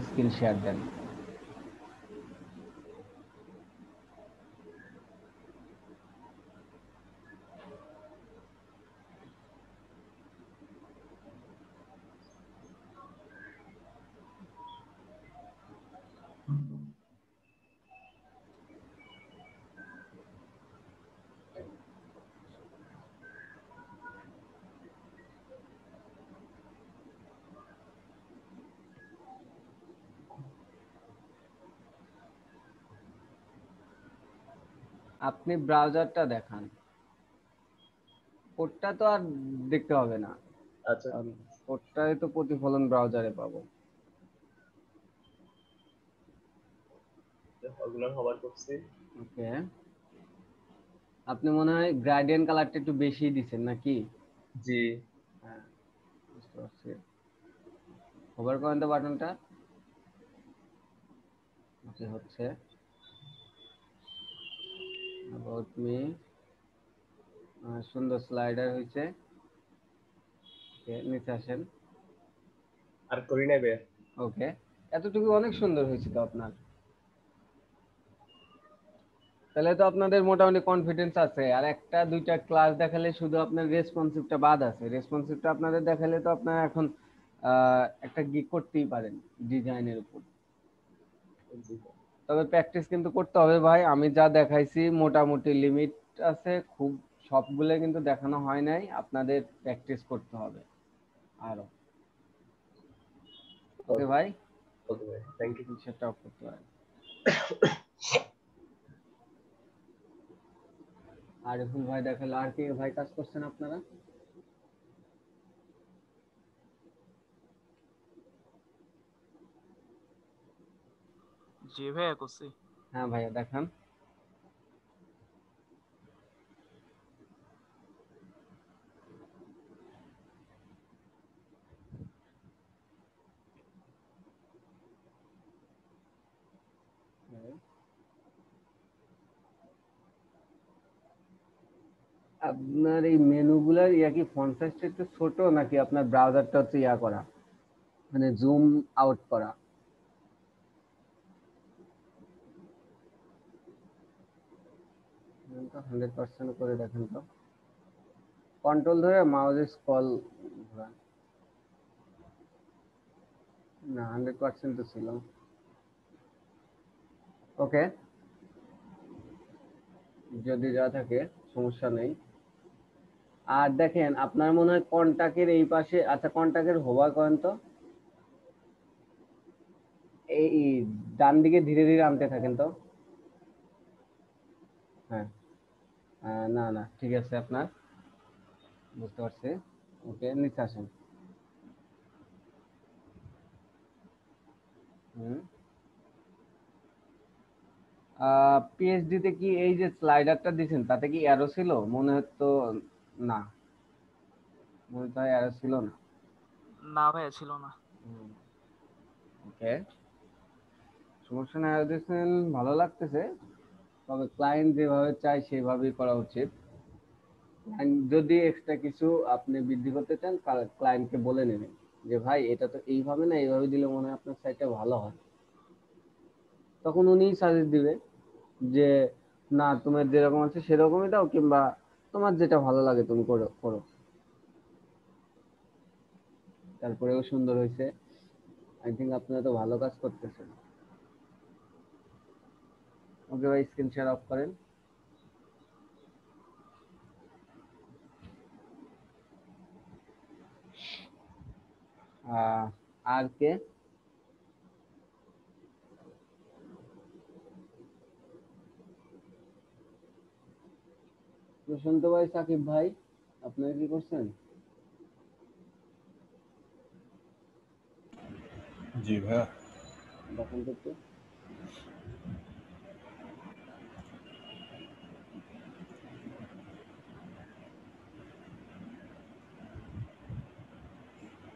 Screen share দেন। আপনি ব্রাউজারটা দেখান, কোডটা তো আর দেখতে হবে না, আচ্ছা, কারণ কোডটাই তো প্রতিফলন ব্রাউজারে পাবো। ওগুলো হবার করছি। ওকে, আপনি মনে হয় গ্রেডিয়েন্ট কালারটা একটু বেশি দিচ্ছেন নাকি? জি। হ্যাঁ, বুঝতে পারছি। হোভার করেন তো বাটনটা। ওকে, হচ্ছে অ্যাবাউট মি, সুন্দর স্লাইডার হয়েছে। ওকে, নিচে আসেন। আর করি নেবে। ওকে, এতটুকু অনেক সুন্দর হয়েছে তো আপনার। তাহলে তো আপনাদের মোটামুটি কনফিডেন্স আছে। আর একটা দুইটা ক্লাস দেখালে শুধু আপনার রেসপন্সিভটা বাদ আছে, রেসপন্সিভটা আপনাদের দেখালে তো আপনারা এখন একটা গিগ করতেই পারেন ডিজাইনের উপর। জি। তবে প্র্যাকটিস কিন্তু করতে হবে ভাই। আমি যা দেখাইছি মোটামুটি লিমিট আছে, খুব সবগুলো কিন্তু দেখানো হয় নাই, আপনাদের প্র্যাকটিস করতে হবে আরো। ওকে ওকে, ভাই, ওকে ভাই, থ্যাংক ইউ। সেটা অফ করতে পারেন। আরিফুল ভাই দেখালো, আর কে ভাই কাজ করছেন আপনারা? জি ভাইয়া করছি। হ্যাঁ ভাইয়া দেখান। আপনার এই মেনুগুলার কি ফন্ট সাইজটা একটু ছোট, নাকি আপনার ব্রাউজারটা হচ্ছে করা, মানে জুম আউট করা? 100% করে দেখেন তো, কন্ট্রোল ধরে মাউস স্ক্রল ঘোরান। না, 100% তো ছিল। ওকে, যদি যা থাকে সমস্যা নেই। আর দেখেন, আপনার মনে হয় কন্টাক্টের এই পাশে, আচ্ছা কন্টাক্টের হোভার করেন তো, এই ডান দিকে ধীরে ধীরে আনতে থাকেন তো। হ্যাঁ, না না, ঠিক আছে আপনার, বুঝতে পারছি। ওকে, নিচে আসেন। হুম, পিএইচডি তে কি এই যে স্লাইডারটা দিছেন তাতে কি অ্যারো ছিল? মনে হতো না, মনে তো অ্যারো ছিল না। না ভাইয়া ছিল না। ওকে, সমস্যা নাই, অ্যারো দিছেন, ভালো লাগতেছে। তবে ক্লায়েন্ট যেভাবে চায় সেভাবেই করা উচিত। যদি এক্সট্রা কিছু আপনি বৃদ্ধি করতে চান, ক্লায়েন্টকে বলে নেবেন যে ভাই এটা তো এইভাবে না, এইভাবে দিলে মনে হয় আপনার সাইটটা ভালো হয়। তখন উনিই সাজেস্ট দিবে যে না, তোমার যেরকম আছে সেরকমই দাও, কিংবা তোমার যেটা ভালো লাগে তুমি করো করো। তারপরেও সুন্দর হয়েছে। আই থিঙ্ক আপনারা তো ভালো কাজ করতেছেন। ওকে ভাই, স্ক্রিন শেয়ার অফ করেন। আর কে? প্রশান্ত ভাই, সাকিব ভাই, আপনারা কি করছেন? জি ভাইয়া। দেখান তো একটু।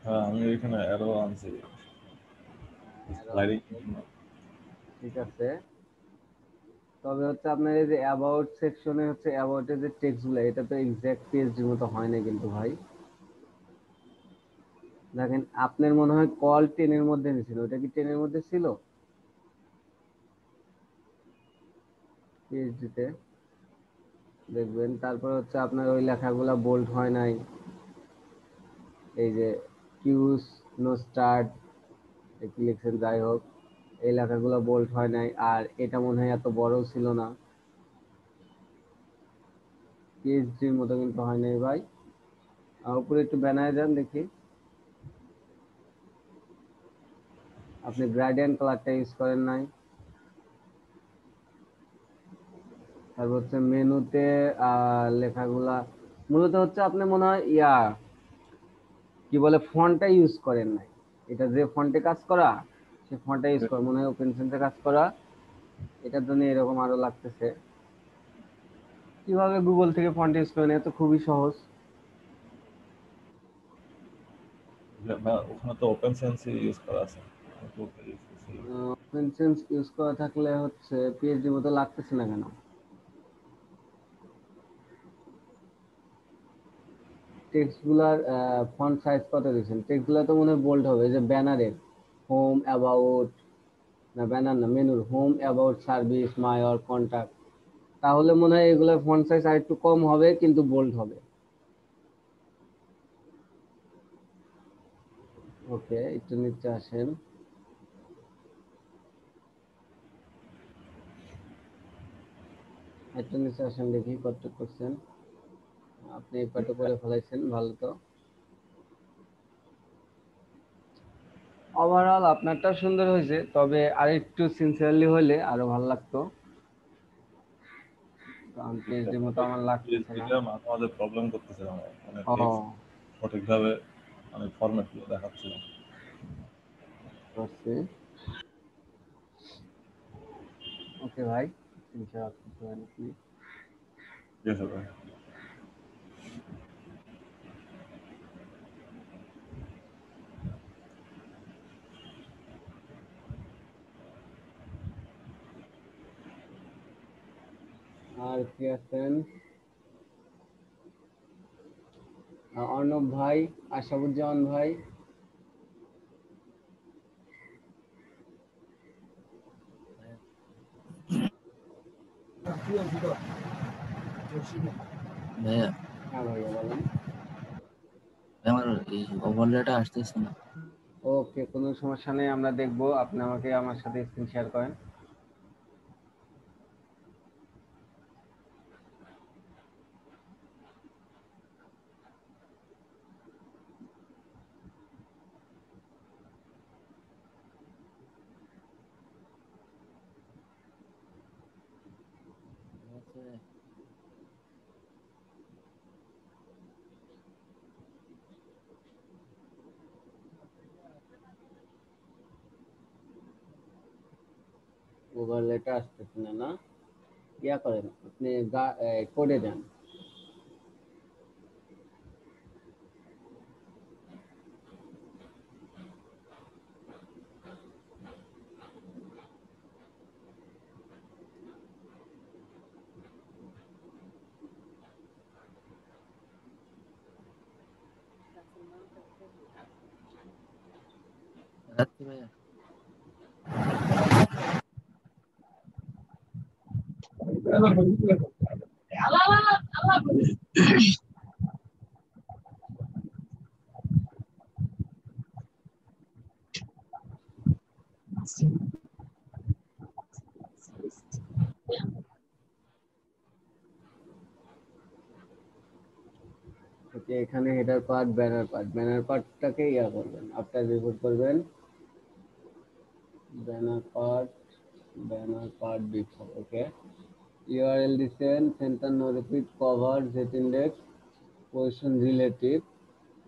হ্যাঁ, আমি এখানে অ্যারো আনছি arrow স্লাইডিং। আনছেন, ঠিক আছে। তবে হচ্ছে আপনার এই যে অ্যাবাউট সেকশনে হচ্ছে অ্যাবাউট এর যে টেক্সট গুলো, এটা তো এক্সাক্ট পিএইচডি মতো হয় না কিন্তু ভাই। দেখেন আপনার মনে হয় কল 10 এর মধ্যে ছিল, ওটা কি 10 এর মধ্যে ছিল পিএইচডিতে? দেখবেন তারপর হচ্ছে আপনার ওই লেখাগুলো বোল্ড হয় নাই, এই যে কিউস নো স্টার্ট কি লিখছেন, যাই হোক এই লেখাগুলো বোল্ড হয় নাই, আর এটা মনে হয় এত বড় ছিল না, পিএইচডির মতো কিন্তু হয় নাই ভাই। উপরে একটু বানায় যান দেখি, আপনি গ্রেডিয়েন্ট কালারটা ইউজ করেন নাই। তারপর হচ্ছে মেনুতে লেখাগুলা মূলত হচ্ছে আপনি মনে হয় কি বলে ফন্টটা ইউজ করেন নাই, এটা যে ফন্টে কাজ করা সে ফন্টটা ইউজ করা মনে হয় ওপেন সেন্সে কাজ করা, এটার জন্য এরকম আরো লাগতেছে। কিভাবে গুগল থেকে ফন্ট ইউজ করেন, এত খুবই সহজ। ওখানে তো ওপেন সেন্স ইউজ করা আছে। ওপেন সেন্স ইউজ করা থাকলে হচ্ছে পিএইচডি মতো লাগতেছে না কেন? টেক্সটগুলার ফন্ট সাইজ কত দিয়েছেন? টেক্সটগুলো তো মনে হয় বোল্ড হবে, যে ব্যানারের হোম অ্যাবাউট, না ব্যানার না, মেনুর home about service my or contact, তাহলে মনে হয় এগুলোর ফন্ট সাইজ আর একটু কম হবে কিন্তু বোল্ড হবে। ওকে, একটু নিচে আসেন, একটু নিচে আসেন দেখি কত করছেন। আপনি কত করে ফেলাইছেন, ভালো তো। ওভারঅল আপনারটা সুন্দর হয়েছে, তবে আর একটু সিনসিয়ারলি হলে আরো ভালো লাগতো, কারণ পিএইচডি মতো আমার লাগতেছে না। পিএইচডিটা মাঝে মাঝে প্রবলেম করতেছে আমার, মানে ও টেক্সট সঠিকভাবে মানে ফরম্যাটগুলো দেখাচ্ছে না। বুঝছি। ওকে ভাই, ইনশাআল্লাহ করতে পারেন আপনি। ঠিক আছে ভাই। আর কি আছেন? অর্ণব ভাই, আশাবুজ্জামান ভাই। ভাইয়া, হ্যাঁ ভাইয়া বলেন। আমার এই ওভারলেটা আসতেছে না। ওকে, কোনো সমস্যা নেই, আমরা দেখবো। আপনি আমাকে আমার সাথে স্ক্রিন শেয়ার করেন। ওভারলেটা আসতেছে না, না করেন আপনি, কোডে যান। রাত্রি ভাইয়া, ওকে, এখানে হেডার পার্ট, ব্যানার পার্টটাকে করবেন, আফটার রিপোর্ট করবেন banner part, before. Okay, URL দিচ্ছেন, center no repeat, cover, z index, position relative.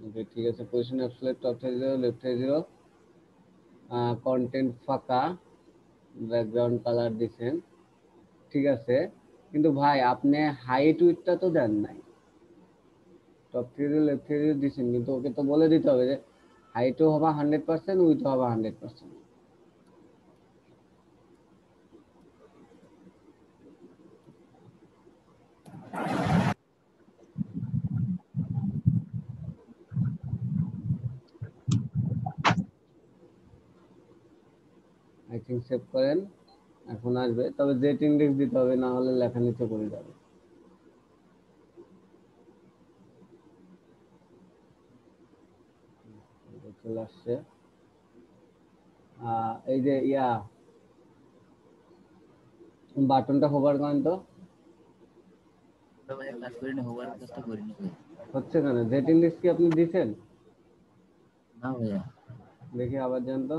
Okay ঠিক আছে, position absolute, top size 0, left size 0, content ফাঁকা, ব্যাকগ্রাউন্ড কালার দিচ্ছেন, ঠিক আছে। কিন্তু ভাই আপনি হাইট উইডটা তো দেন নাই, টপ থেকে লেফট থেকে দিচ্ছেন, কিন্তু ওকে তো বলে দিতে হবে যে হাইটও হবে 100%, উইথও হবে 100%। আই থিঙ্ক সেভ করেন, এখন আসবে, তবে জেট ইন্ডেক্স দিতে হবে, না হলে লেখা নিচে পড়ে যাবে। চলে আসছে। এই যে বাটনটা হোভার করেন তো, ভাইয়া কাজ করিনি, হোভার কাজটা করিনি ভাই। হচ্ছে কেন? জেট ইন্ডেক্স কি আপনি দিছেন? না ভাইয়া। দেখি আবার যান তো।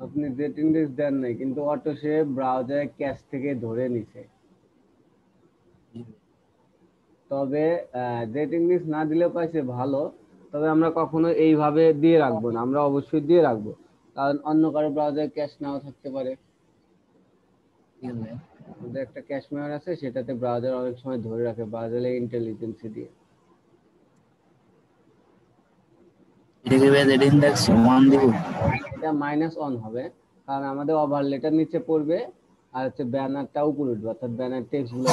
আপনি জেট ইন্ডেক্স দেন নাই, কিন্তু অটো সে ব্রাউজারে ক্যাশ থেকে ধরে নিছে। জি ভাই। তবে জেট ইন্ডেক্স না দিলেও পাইছে ভালো, তবে আমরা কখনো এইভাবে দিয়ে রাখবো না, আমরা অবশ্যই দিয়ে রাখবো, কারণ অন্য কারো ব্রাউজারে ক্যাশ নাও থাকতে পারে। ঠিক আছে ভাইয়া। আমাদের একটা ক্যাশ মেমরি আছে, সেটাতে ব্রাউজার অনেক সময় ধরে রাখে ব্রাউজারে ইন্টেলিজেন্সি দিয়ে। এটা কি ভাইয়া জেড ইন্ডেক্স 1 দিব? এটা -1 হবে, কারণ আমাদের ওভারলেটার নিচে পড়বে, আর হচ্ছে ব্যানারটা উপরে উঠবে, অর্থাৎ ব্যানার টেক্সট গুলো।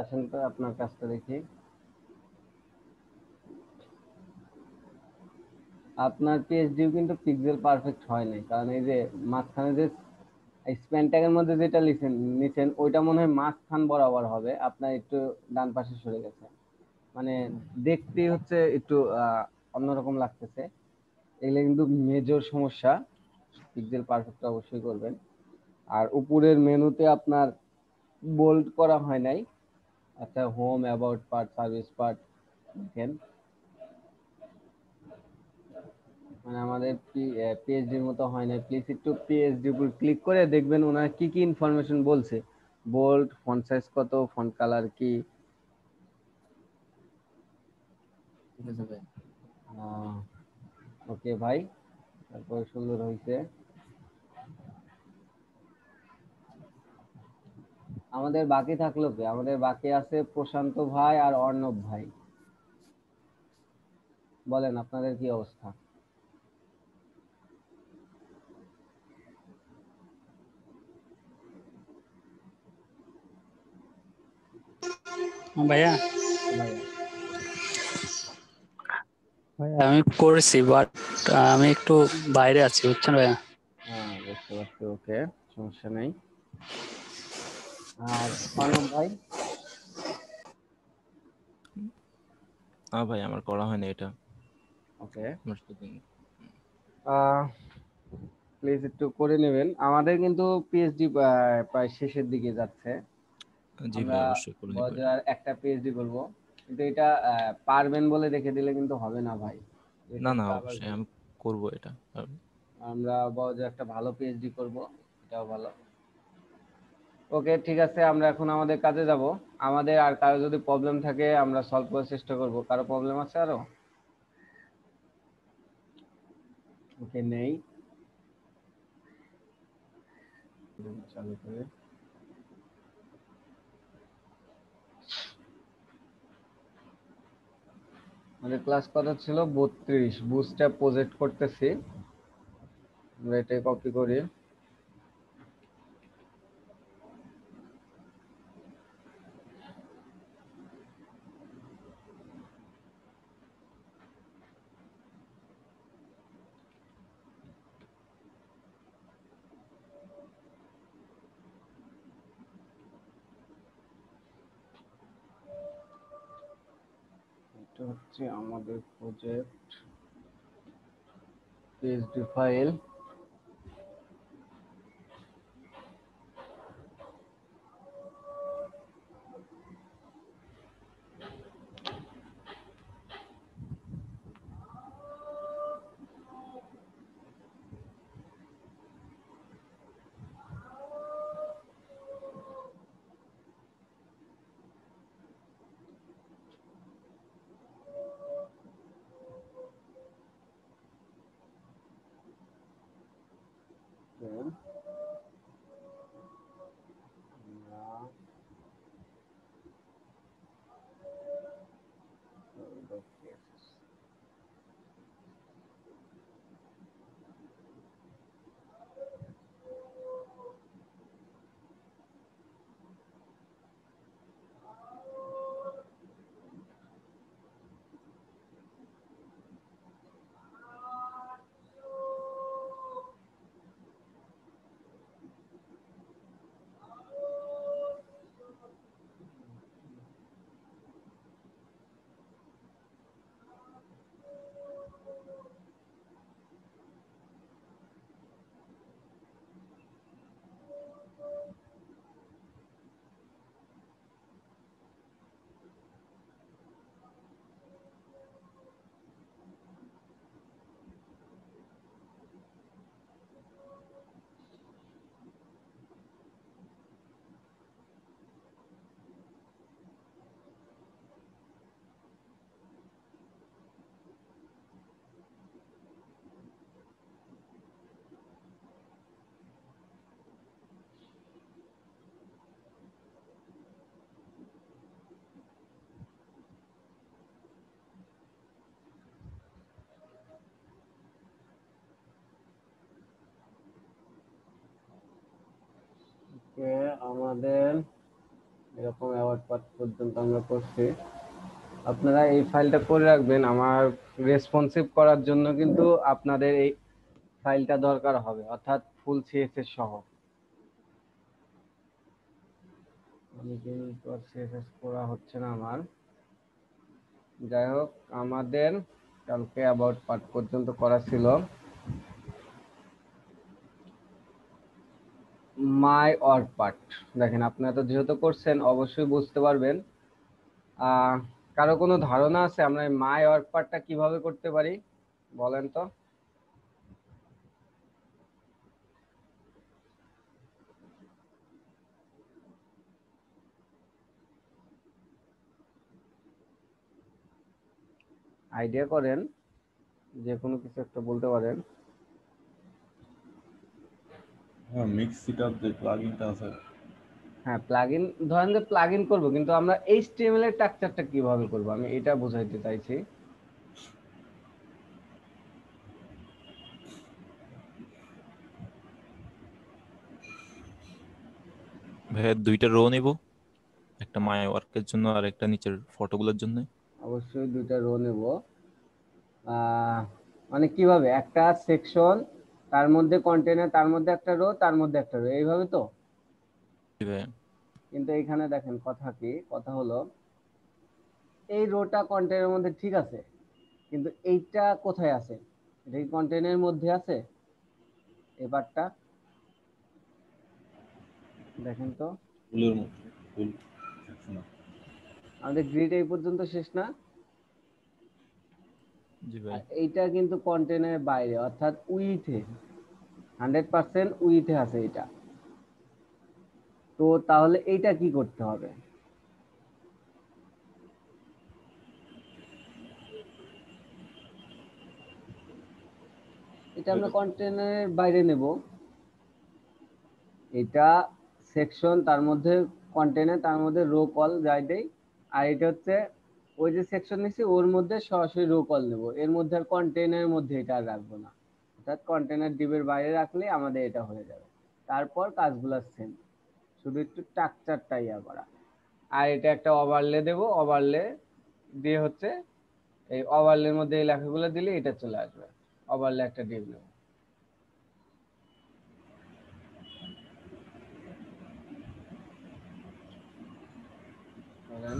আসেন তো আপনার কাজটা দেখি। আপনার পিএইচডিও কিন্তু পিক্সেল পারফেক্ট হয় নাই, কারণ এই যে মাঝখানে যে স্প্যান ট্যাগের মধ্যে যেটা নিছেন ওইটা মনে হয় মাঝখান বরাবর হবে, আপনার একটু ডান পাশে সরে গেছে, মানে দেখতে হচ্ছে একটু অন্যরকম লাগতেছে। এগুলো কিন্তু মেজর সমস্যা, পিক্সেল পারফেক্ট অবশ্যই করবেন। আর উপরের মেনুতে আপনার বোল্ড করা হয় নাই, আচ্ছা home, about part, service part দেখেন, মানে আমাদের পিএইচডির মতো হয় না। প্লিজ একটু পিএইচডি উপর ক্লিক করে দেখবেন ওনারা কি কি ইনফরমেশন বলছে, বোল্ড, ফন্ট সাইজ কত, ফন্ট কালার কি। ঠিক আছে ভাই। ওকে ভাই, তারপর সুন্দর হয়েছে। আমাদের বাকি থাকলো কি? আমাদের বাকি আছে প্রশান্ত ভাই আর অর্ণব ভাই। বলেন আপনাদের কি অবস্থা? ভাইয়া ভাইয়া ভাইয়া আমি করেছি, বাট আমি একটু বাইরে আছি, বুঝছেন ভাইয়া। হ্যাঁ বুঝতে পারছি, ওকে, সমস্যা নেই। আর অর্ণব ভাই? না ভাই, আমার করা হয়নি এটা। ওকে, আমার শুধু প্লিজ একটু করে নেবেন। আমাদের কিন্তু পিএইচডি প্রায় শেষের দিকে যাচ্ছে, জি আমরা ভাই, অবশ্যই করে নিবো এটা। বজার একটা পিএইচডি করব, কিন্তু এটা পারবেন বলে রেখে দিলে কিন্তু হবে না ভাই, এটা না না, একটু আবার অবশ্যই আমি করবো এটা। আমরা বজার একটা ভালো পিএইচডি করব, এটাও ভালো। ওকে ঠিক আছে, আমরা এখন আমাদের কাজে যাব। আমাদের আর কারো যদি প্রবলেম থাকে আমরা সলভ করার চেষ্টা করব। কারো প্রবলেম আছে আরো? ওকে, নেই। চালু করে আমাদের ক্লাস কত ছিল? 32। বুস্টটা প্রজেক্ট করতেছি, আমরা এটা কপি করি। এটা হচ্ছে আমাদের প্রজেক্ট পিএইচডি ফাইল। আমাদের এরকম অ্যাওয়ার্ড পার্ট পর্যন্ত আমরা করছি। আপনারা এই ফাইলটা করে রাখবেন, আমার রেসপন্সিভ করার জন্য কিন্তু আপনাদের এই ফাইলটা দরকার হবে, অর্থাৎ ফুল সিএসএস সহ। আমি কিন্তু সিএসএস করা হচ্ছে না আমার। যাই হোক, আমাদের কালকে অ্যাবাউট পার্ট পর্যন্ত করা ছিল। মাই ওয়ার্ক পার্ট দেখেন, আপনারা তো যেহেতু করছেন অবশ্যই বুঝতে পারবেন। কারো কোনো ধারণা আছে আমরা মাই ওয়ার্ক পার্টটা কিভাবে করতে পারি বলেন তো? আইডিয়া করেন, যে কোনো কিছু একটা বলতে পারেন। হ্যাঁ, মিক্স সিটআপ যে প্লাগইনটা আছে। হ্যাঁ, প্লাগইন ধরেন যে প্লাগইন করব, কিন্তু আমরা এইচটিএমএল এর স্ট্রাকচারটা কিভাবে করব আমি এটা বোঝাইতে চাইছি। ভাইয়া দুইটা রো নিব, একটা মাই ওয়ার্কের জন্য আর একটা নিচের ফটোগুলোর জন্য। অবশ্যই দুইটা রো নেব। মানে কিভাবে একটা সেকশন, তার মধ্যে কন্টেনার, তার মধ্যে একটা রো, তার মধ্যে একটা রো, এইভাবে তো? জি ভাইয়া। কিন্তু এখানে দেখেন কথা কি, কথা হলো এই রোটা কন্টেনারের মধ্যে ঠিক আছে, কিন্তু এইটা কোথায় আছে? এটা কি কন্টেনারের মধ্যে আছে? এই পার্টটা দেখেন তো। ফুলের মধ্যে ফুল সেকশন। আমাদের গ্রিড এই পর্যন্ত শেষ না? জি ভাই। আর এইটা কিন্তু কন্টেনারের বাইরে, অর্থাৎ উইথে 100% উইথে আছে এটা। তো তাহলে এইটা কি করতে হবে? এটা আমরা কন্টেনারের বাইরে নেব। এটা সেকশন, তার মধ্যে কন্টেনার, তার মধ্যে রো কল যাই দেই। আর এটা হচ্ছে ওই যে সেকশন নিছি ওর মধ্যে সরাসরি রো কল নেব, এর মধ্যে আর কন্টেনারের মধ্যে এটা আর রাখবো না। অর্থাৎ কন্টেনার ডিবের বাইরে রাখলে আমাদের এটা হয়ে যাবে। তারপর কাজগুলো সেম, শুধু একটু স্ট্রাকচারটা ইয়া করা। আর এটা একটা ওভারলে দেব, ওভারলে দিয়ে হচ্ছে এই ওভারলের মধ্যে এই লেখাগুলো দিলে এটা চলে আসবে। ওভারলে একটা ডিভ নেব। বলেন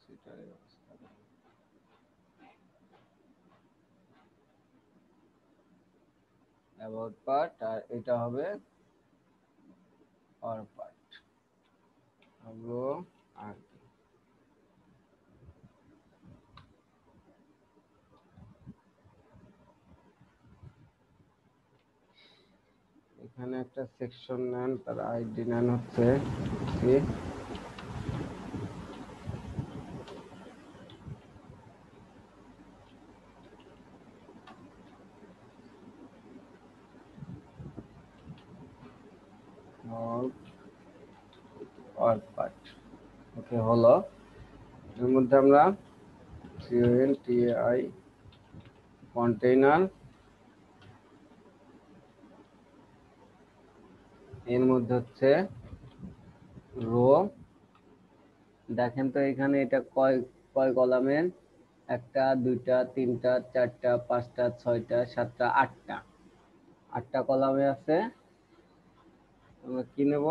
সেটার অবস্থা। অ্যাবাউট পার্ট, আর এটা হবে অর পার্ট। হলো আর কি। এখানে একটা সেকশন নেন, তার আইডি নেন হচ্ছে কি, অর পার্ট। ওকে, হলো। এর মধ্যে আমরা CONTAI কন্টেইনার, এর মধ্যে হচ্ছে রো। দেখেন তো এখানে এটা কয় কয় কলামের? একটা, দুইটা, তিনটা, চারটা, পাঁচটা, ছয়টা, সাতটা, আটটা। আটটা কলামে আছে। আমরা কি নেব?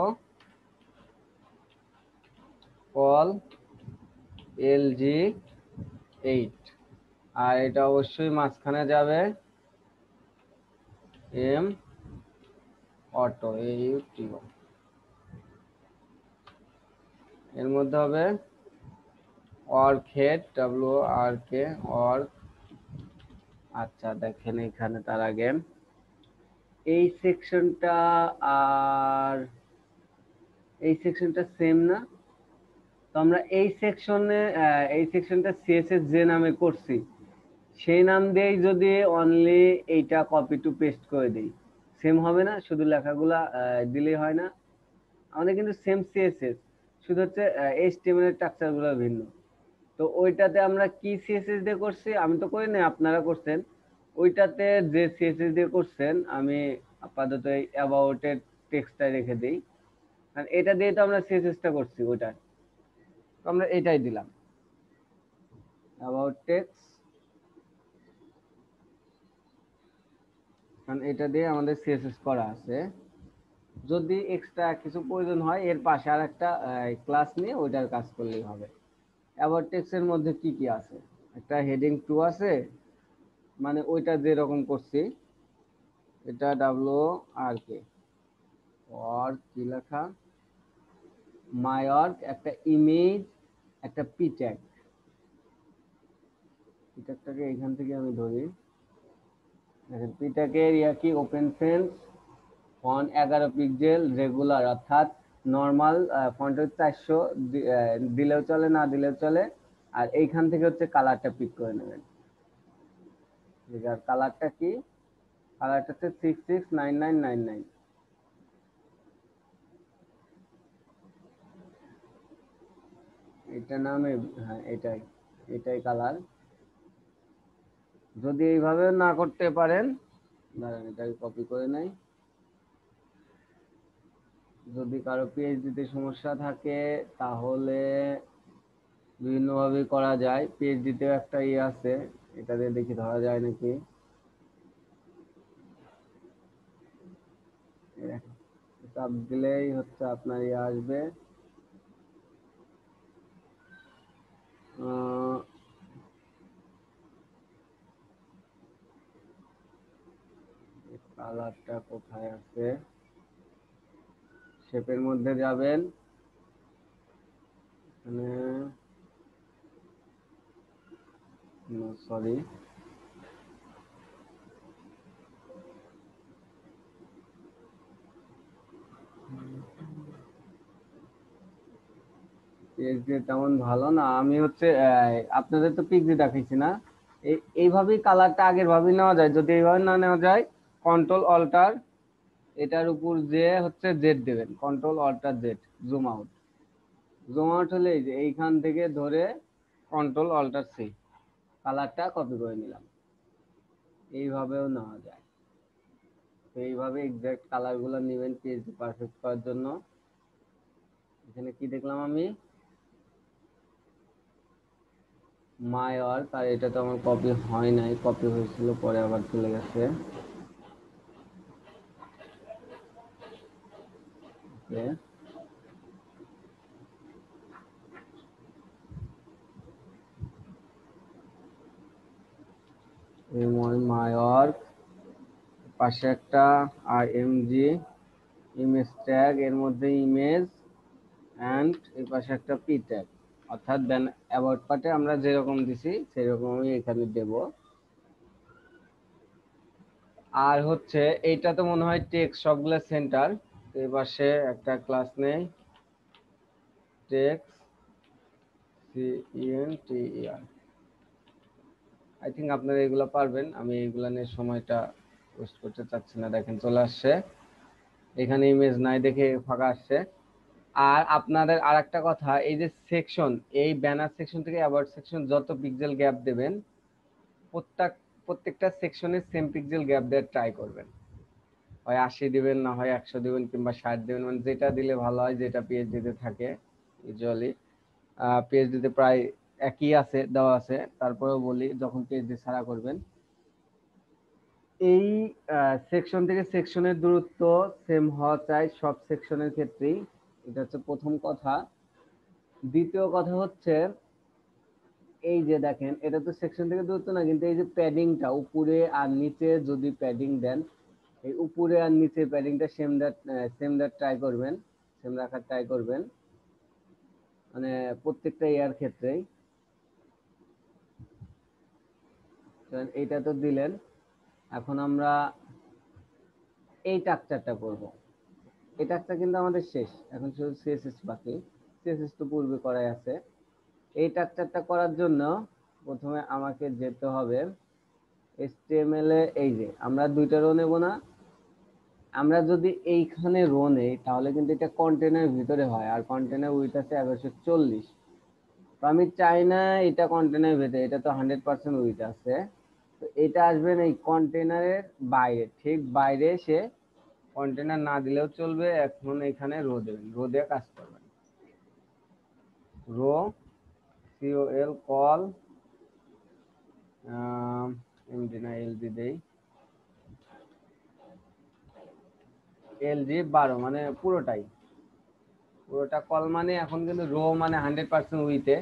Call LG8। আর এটা অবশ্যই মাঝখানে যাবে এম অটো AUTO। এর মধ্যে হবে ওয়ার্ক হেড WORK ওয়ার্ক। আচ্ছা দেখেন এখানে তার আগে এই সেকশনটা আর এই সেকশনটা সেম না? তো আমরা এই সেকশনটা CSS যে নামে করছি সেই নাম দিয়েই যদি অনলি এইটা কপি টু পেস্ট করে দিই, সেম হবে না? শুধু লেখাগুলা দিলেই হয় না? আমাদের কিন্তু সেম CSS, শুধু হচ্ছে HTML এর স্ট্রাকচার গুলো ভিন্ন। তো ওইটাতে আমরা কি সিএসএস দিয়ে করছি, আমি তো করি নাই, আপনারা করছেন। ওইটাতে যে সিএসএস দিয়ে করছেন আমি আপাতত এই অ্যাবাউটের টেক্সটটা রেখে দিই, কারণ এটা দিয়ে তো আমরা সিএসএসটা করছি ওইটা, তো আমরা এটাই দিলাম অ্যাবাউট টেক্সট, কারণ এটা দিয়ে আমাদের সিএসএস করা আছে। যদি এক্সট্রা কিছু প্রয়োজন হয় এর পাশে আর একটা ক্লাস নিয়ে ওইটার কাজ করলেই হবে। অ্যাবাউট টেক্সটের মধ্যে কি কি আছে, একটা হেডিং 2 আছে, মানে ওইটা যেরকম করছি, এটা WRK ওয়ার্ক কি লেখা, মাই ওয়ার্ক, একটা ইমেজ, একটা পিট্যাগ। পিট্যাগটাকে এখান থেকে আমি ধরি, দেখেন পিট্যাগের কি open sense, font 11 pixel, regular অর্থাৎ নর্মাল ফন্টের 400 দিলেও চলে না দিলেও চলে, আর এইখান থেকে হচ্ছে কালারটা পিক করে নেবেন। আর কালারটা কি, কালারটা হচ্ছে 669999। এটা নামে, হ্যাঁ এটাই, এটাই কালার। যদি এইভাবে না করতে পারেন, দাঁড়ান এটাকে কপি করে নেই। যদি কারো পিএইচডিতে সমস্যা থাকে তাহলে বিভিন্নভাবে করা যায়। পিএইচডিতেও একটা আছে, এটা দিয়ে দেখি ধরা যায় নাকি। চাপ দিলেই হচ্ছে আপনার আসবে। কালারটা কোথায় আছে, শেপের মধ্যে যাবেন, সরি পিএইচডি তেমন ভালো না, আমি হচ্ছে আপনাদের তো পিএইচডি দেখাইছি না, এইভাবেই কালারটা আগের ভাবেই নেওয়া যায়। যদি এইভাবে না নেওয়া যায়, কন্ট্রোল অল্টার এটার উপর যে হচ্ছে জেড দেবেন, control alter Z, zoom out. Zoom out হলে এই যে এইখান থেকে ধরে কন্ট্রোল অল্টার সি, কালারটা কপি করে নিলাম। এইভাবেও নেওয়া যায়। তো এইভাবে এক্সাক্ট কালারগুলো নেবেন পিএইচডি পারফেক্ট করার জন্য। এখানে কি দেখলাম আমি, মাই ওয়ার্ক, আর এটা তো আমার কপি হয় নাই, কপি হয়েছিল পরে আবার চলে গেছে। মাই ওয়ার্ক, পাশে একটা IMG ইমেজ ট্যাগ, এর মধ্যে ইমেজ অ্যান্ড এই পাশে একটা পি ট্যাগ, অর্থাৎ অ্যাবাউট পার্টে আমরা যেরকম দিছি সেরকমই এখানে দেব। আর হচ্ছে এইটা তো মনে হয় টেক্সট সবগুলো সেন্টার, এই পাশে একটা ক্লাস নেই টেক্সট CENTER। আই থিঙ্ক আপনারা এগুলো পারবেন, আমি এগুলা নিয়ে সময়টা ওয়েস্ট করতে চাচ্ছি না। দেখেন চলে আসছে, এখানে ইমেজ নাই দেখে ফাঁকা আসছে। আর আপনাদের আরেকটা কথা, এই যে সেকশন, এই ব্যানার সেকশন থেকে অ্যাবাউট সেকশন যত পিক্সেল গ্যাপ দেবেন, প্রত্যেকটা সেকশনে সেম পিক্সেল গ্যাপ দেওয়ার ট্রাই করবেন। হয় 80 দিবেন, না হয় 100 দিবেন, কিংবা 60 দিবেন, মানে যেটা দিলে ভালো হয়, যেটা পিএইচডিতে থাকে। ইউজুয়ালি পিএইচডিতে প্রায় একই আছে দেওয়া আছে, তারপরেও বলি যখন পিএইচডি ছাড়া করবেন, এই সেকশন থেকে সেকশনের দূরত্ব সেম হওয়া চাই সব সেকশনের ক্ষেত্রেই। এটা হচ্ছে প্রথম কথা। দ্বিতীয় কথা হচ্ছে, এই যে দেখেন এটা তো সেকশন থেকে দূরত্ব না, কিন্তু এই যে প্যাডিংটা উপরে আর নিচে যদি প্যাডিং দেন, এই উপরে আর নিচে প্যাডিংটা সেম দ্যাট ট্রাই করবেন, সেম রাখার ট্রাই করবেন, মানে প্রত্যেকটা ইয়ার ক্ষেত্রেই। এইটা তো দিলেন, এখন আমরা এই স্ট্রাকচারটা করব। এই স্ট্রাকচার কিন্তু আমাদের শেষ, এখন শুধু সিএসএস বাকি। সিএসএস তো পূর্বে করাই আছে। এই স্ট্রাকচারটা করার জন্য প্রথমে আমাকে যেতে হবে HTML এ, এই যে আমরা দুইটা রো নেব না, আমরা যদি এইখানে রো নেই তাহলে কিন্তু এটা কন্টেনার ভিতরে হয়, আর কন্টেনার উইথ আছে 1140। তো আমি চাই না এটা কন্টেনারের ভেতরে, এটা তো 100% উইথ আছে, তো এটা আসবেন এই কন্টেনারের বাইরে, ঠিক বাইরে এসে কন্টেনার না দিলেও চলবে। এখন এখানে রো দেবেন, রো দিয়ে কাজ করবেন। রো COL কল এমডি না এলজি দেই, LG 12 মানে পুরোটা কল মানে এখন কিন্তু রো মানে 100% উইথে,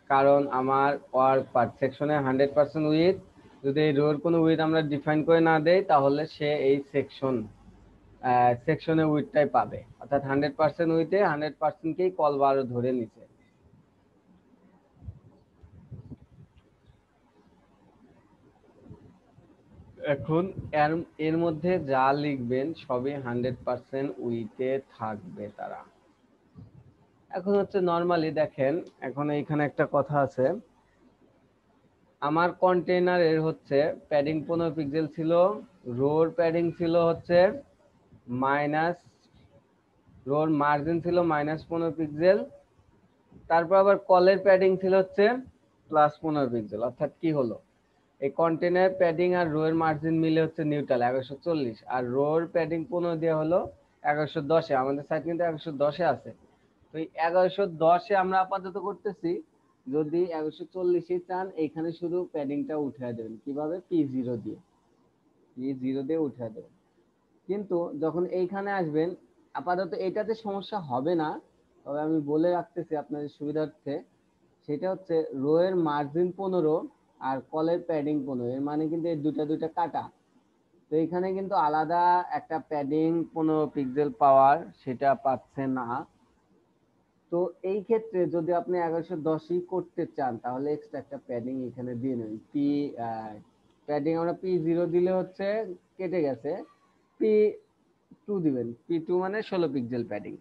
কারণ আমার ওয়ার্ক পার্ট সেকশনে 100% উইথ। যদি এই রোর কোনো উইথ আমরা ডিফাইন করে না দেই তাহলে সে এই সেকশনে উইথটাই পাবে, অর্থাৎ 100% উইথে 100%কেই কল বারো ধরে নিছে। এখন এর মধ্যে যা লিখবেন সবই 100% উইথে থাকবে তারা। এখন হচ্ছে নরমালি দেখেন, এখন এইখানে একটা কথা আছে, আমার কন্টেইনারের হচ্ছে প্যাডিং 15 পিক্সেল ছিল, রোর প্যাডিং ছিল হচ্ছে মাইনাস, রোর মার্জিন ছিল -15 পিক্সেল, তারপর আবার কলের প্যাডিং ছিল হচ্ছে +15 পিক্সেল। অর্থাৎ কি হলো, এই কন্টেনার প্যাডিং আর রো এর মার্জিন মিলে হচ্ছে নিউট্রাল 1140, আর রোর প্যাডিং 15 দেওয়া হলো 1110-এ। আমাদের সাইড কিন্তু 1110-এ আছে, তো এই 1110-এ আমরা আপাতত করতেছি। যদি 1140-এ চান এখানে শুধু প্যাডিংটা উঠিয়ে দেবেন, কিভাবে? P0 দিয়ে, P0 দিয়ে উঠিয়ে দেবেন। কিন্তু যখন এইখানে আসবেন, আপাতত এটাতে সমস্যা হবে না, তবে আমি বলে রাখতেছি আপনাদের সুবিধার্থে, সেটা হচ্ছে রো এর মার্জিন 15 আর কলের প্যাডিং 15, এর মানে কিন্তু এই দুইটা কাটা। তো এখানে কিন্তু আলাদা একটা প্যাডিং 15 পিক্সেল পাওয়ার সেটা পাচ্ছে না। তো এই ক্ষেত্রে যদি আপনি 1110ই করতে চান তাহলে এক্সট্রা একটা প্যাডিং এখানে দিয়ে নেবেন। প্যাডিং আমরা P0 দিলে হচ্ছে কেটে গেছে, P2 দিবেন, P2 মানে 16 পিক্সেল প্যাডিং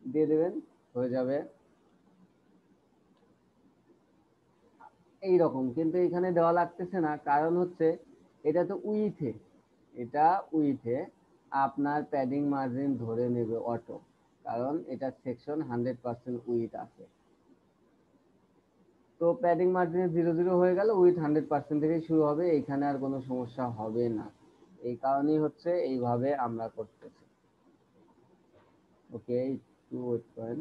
দিয়ে দেবেন, হয়ে যাবে এইরকম। কিন্তু এখানে দেওয়া লাগতেছে না, কারণ হচ্ছে এটা তো উইথে, এটা উইথে আপনার প্যাডিং মার্জিন ধরে নেবে অটো, কারণ এটা সেকশন 100% উইথ আছে। তো প্যাডিং মার্জিনে 0 0 হয়ে গেল, উইথ 100% থেকেই শুরু হবে, এইখানে আর কোনো সমস্যা হবে না। এই কারণেই হচ্ছে এইভাবে আমরা করতেছি। ওকে, একটু ওয়েট করেন।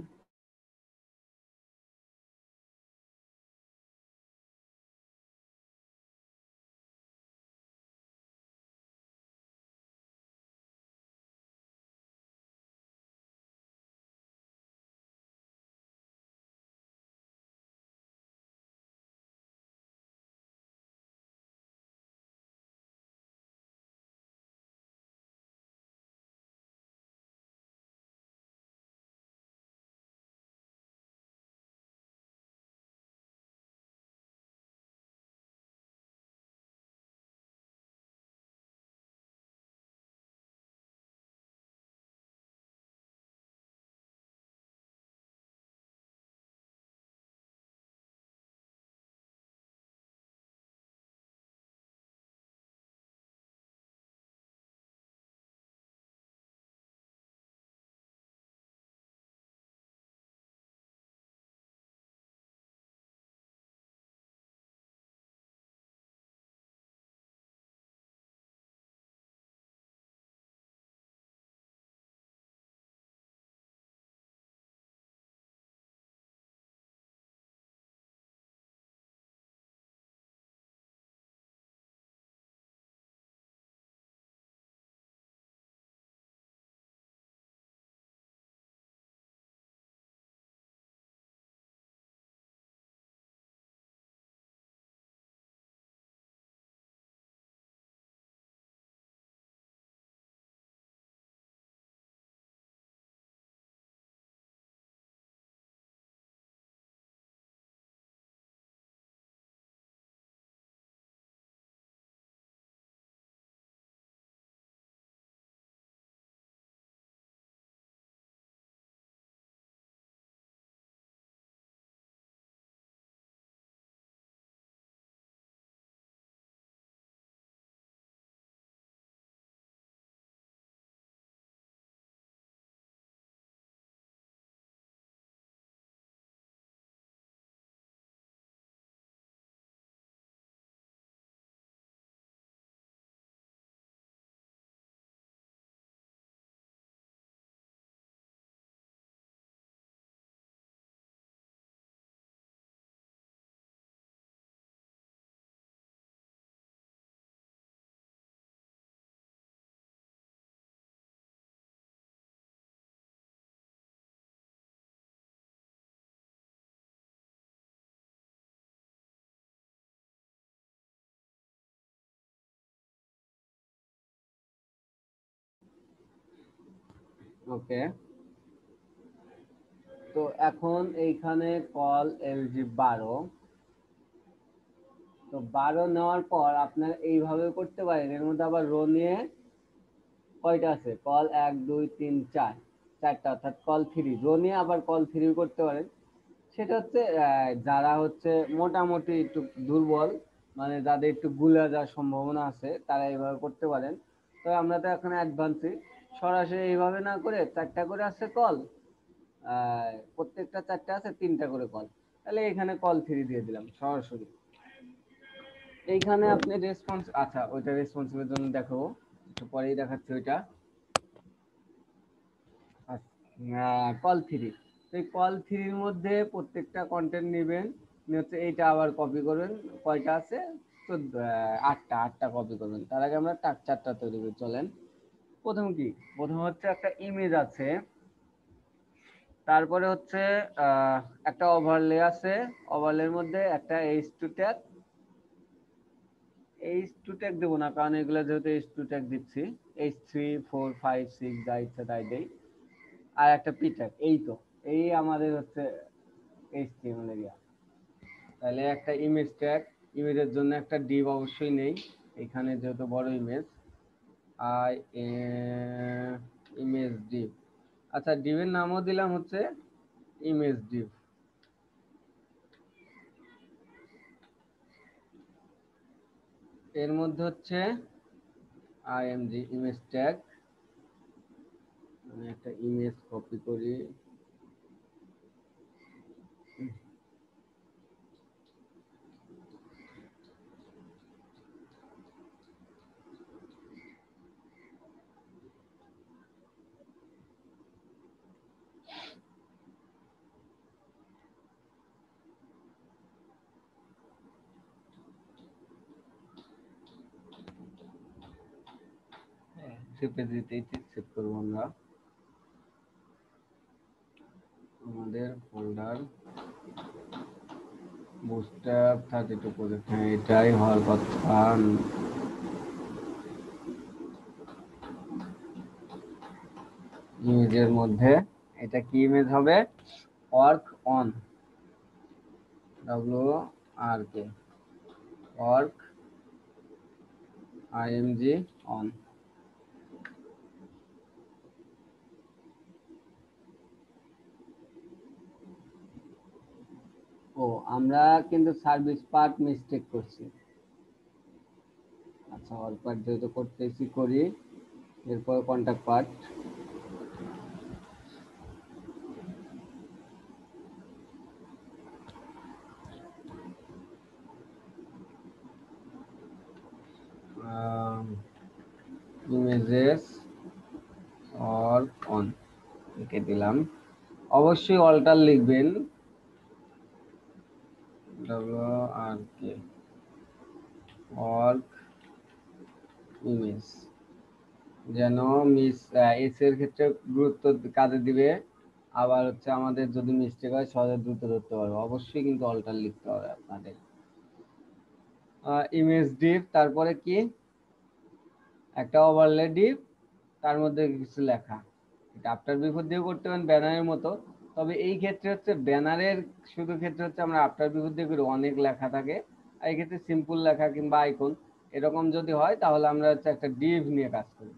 ওকে, তো এখন এইখানে কল এলজি 12, তো 12 নেওয়ার পর আপনারা এইভাবে করতে পারেন। এর মধ্যে আবার রো নিয়ে কয়টা আছে, কল 1 2 3 4, চারটা, অর্থাৎ কল 3 রো নিয়ে আবার কল 3 করতে পারেন। সেটা হচ্ছে যারা হচ্ছে মোটামুটি একটু দুর্বল, মানে যাদের একটু গুলা যাওয়ার সম্ভাবনা আছে, তারা এইভাবে করতে পারেন। তো আমরা তো এখন অ্যাডভান্সে সরাসরি এইভাবে না করে চারটা করে আছে কল, প্রত্যেকটা চারটা আছে 3টা করে কল, তাহলে এখানে কল 3 দিয়ে দিলাম সরাসরি। এইখানে আপনি রেসপন্স, আচ্ছা ওইটা রেসপন্সিভের জন্য দেখাবো, একটু পরেই দেখাচ্ছি ওইটা। কল 3, তো এই কল 3-র মধ্যে প্রত্যেকটা কন্টেন্ট নেবেন, হচ্ছে এইটা আবার কপি করবেন। কয়টা আছে, 8টা কপি করবেন। তার আগে আমরা 4টা তৈরি করে চলেন। প্রথম হচ্ছে একটা ইমেজ আছে, তারপরে হচ্ছে একটা ওভারলে আছে, ওভারলের মধ্যে একটা h2 ট্যাগ, h2 ট্যাগ দেবো না কারণ এগুলো যেহেতু h2 ট্যাগ দিচ্ছি, h3 4 5 6 যা ইচ্ছা তাই দেই, আর একটা p ট্যাগ। এই তো এই আমাদের হচ্ছে HTML এরিয়া। তাহলে একটা ইমেজ ট্যাগ, ইমেজের জন্য একটা div অবশ্যই নেই এখানে যেহেতু বড় ইমেজ, আই ইমেজ div। আচ্ছা div এর নামও দিলাম হচ্ছে ইমেজ div। এর মধ্যে হচ্ছে img ইমেজ ট্যাগ, আমি একটা ইমেজ কপি করি, সেভ করবো আমরা আমাদের ফোল্ডার বুটস্ট্র্যাপ 32 প্রজেক্ট। হ্যাঁ এটাই হওয়ার কথা। ইমেজের মধ্যে এটা কি ইমেজ হবে, work on, WRK, work IMG on. ও আমরা কিন্তু সার্ভিস পার্ট মিস্টেক করছি। আচ্ছা অল পার্ট যেহেতু করতেছি করি, এরপর contact part, images work on লিখে দিলাম। অবশ্যই অল্টার লিখবেন, WRK ওয়ার্ক ইমেজ, যেন মিস এস এর ক্ষেত্রে গুরুত্ব কাজে দিবে, আবার হচ্ছে আমাদের যদি মিস্টেক হয় সহজে দ্রুত ধরতে পারবো। অবশ্যই কিন্তু অল্টার লিখতে হবে আপনাদের। ইমেজ ডিভ, তারপরে কি একটা ওভারলে ডিভ, তার মধ্যে কিছু লেখা, এটা আফটার বিফোর দিয়ে করতে পারেন ব্যানারের মতো। তবে এই ক্ষেত্রে হচ্ছে ব্যানারের শুধু ক্ষেত্রে হচ্ছে আমরা আফটার বিফোর দিয়ে করি, অনেক লেখা থাকে, আর এই ক্ষেত্রে সিম্পল লেখা কিংবা আইকন এরকম যদি হয় তাহলে আমরা হচ্ছে একটা ডিভ নিয়ে কাজ করি।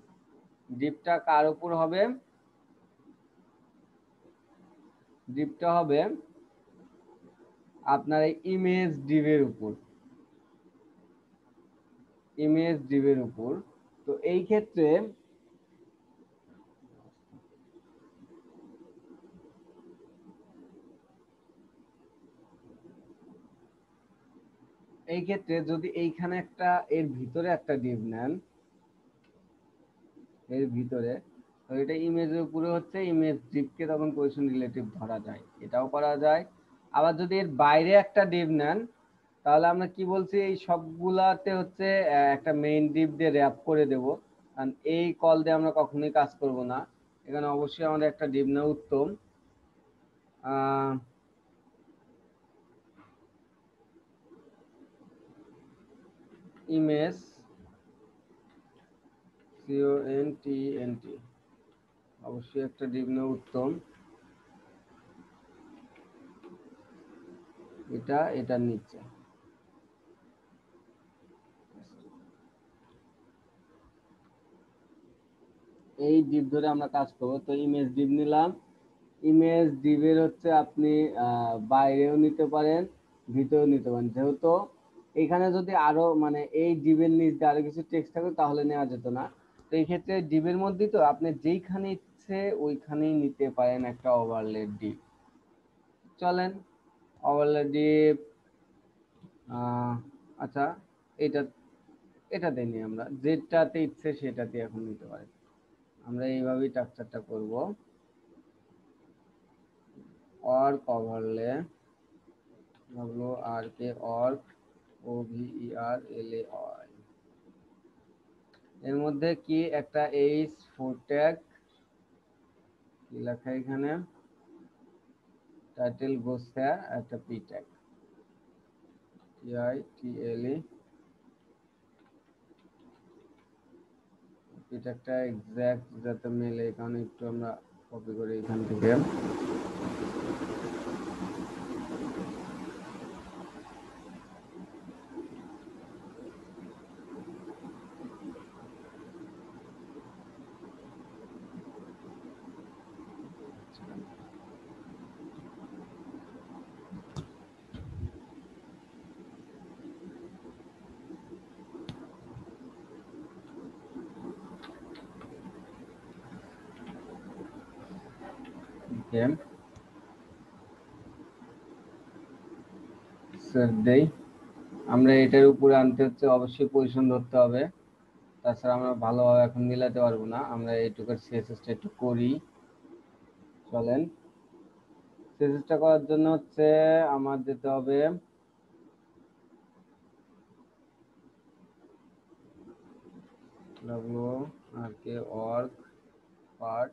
ডিভটা কার উপর হবে, ডিভটা হবে আপনার এই ইমেজ ডিভের উপর, ইমেজ ডিভের উপর। তো এই ক্ষেত্রে যদি এইখানে একটা এর ভিতরে একটা ডিভ নেন, এর ভিতরে, তো এটা ইমেজের উপরে হচ্ছে ইমেজ ডিভকে তখন পজিশন রিলেটিভ ধরা যায়, এটাও করা যায়। আবার যদি এর বাইরে একটা ডিভ নেন তাহলে আমরা কি বলছি, এই সবগুলাতে হচ্ছে একটা মেইন ডিভ দিয়ে র্যাপ করে দেব, কারণ এই কল দিয়ে আমরা কখনোই কাজ করব না। এখানে অবশ্যই আমাদের একটা ডিভ নেওয়া উত্তম। ইমেজ CONTENT অবশ্যই একটা ডিপ নেওয়া উত্তম। এটা এটার নিচে এই ডিপ ধরে আমরা কাজ করবো। তো ইমেজ ডিপ নিলাম। ইমেজ ডিপের হচ্ছে আপনি বাইরেও নিতে পারেন, ভিতরেও নিতে পারেন। যেহেতু এখানে যদি আরো মানে এই ডিপের নিচ দিয়ে আরো কিছু টেক্সট থাকে তাহলে নেওয়া যেত না। তো এই ক্ষেত্রে ডিপের মধ্যেই তো আপনি যেইখানে ইচ্ছে ওইখানেই নিতে পারেন একটা ওভারলে ডিপ। চলেন ওভারলে ডিপ, আচ্ছা এটা এটাতে নিই, আমরা যেটাতে ইচ্ছে সেটাতে এখন নিতে পারি। আমরা এইভাবেই স্ট্রাকচারটা করব। Work overlay, WRK work OVERLAY। এর মধ্যে কি একটা H4 ট্যাগ, কি লেখা এখানে, টাইটেল গোস হেয়ার, একটা P ট্যাগ, TITLE। P ট্যাগটা এক্সাক্ট যাতে মেলে এই কারণে একটু আমরা কপি করি এখান থেকে। ওকে, সেভ দেই। আমরা এটার উপরে আনতে হচ্ছে অবশ্যই পজিশন ধরতে হবে, তাছাড়া আমরা ভালোভাবে এখন মিলাতে পারবো না। আমরা এইটুকুর সিএসএসটা একটু করি। চলেন, সিএসএসটা করার জন্য হচ্ছে আমার যেতে হবে WRK অর্ক পার্ট।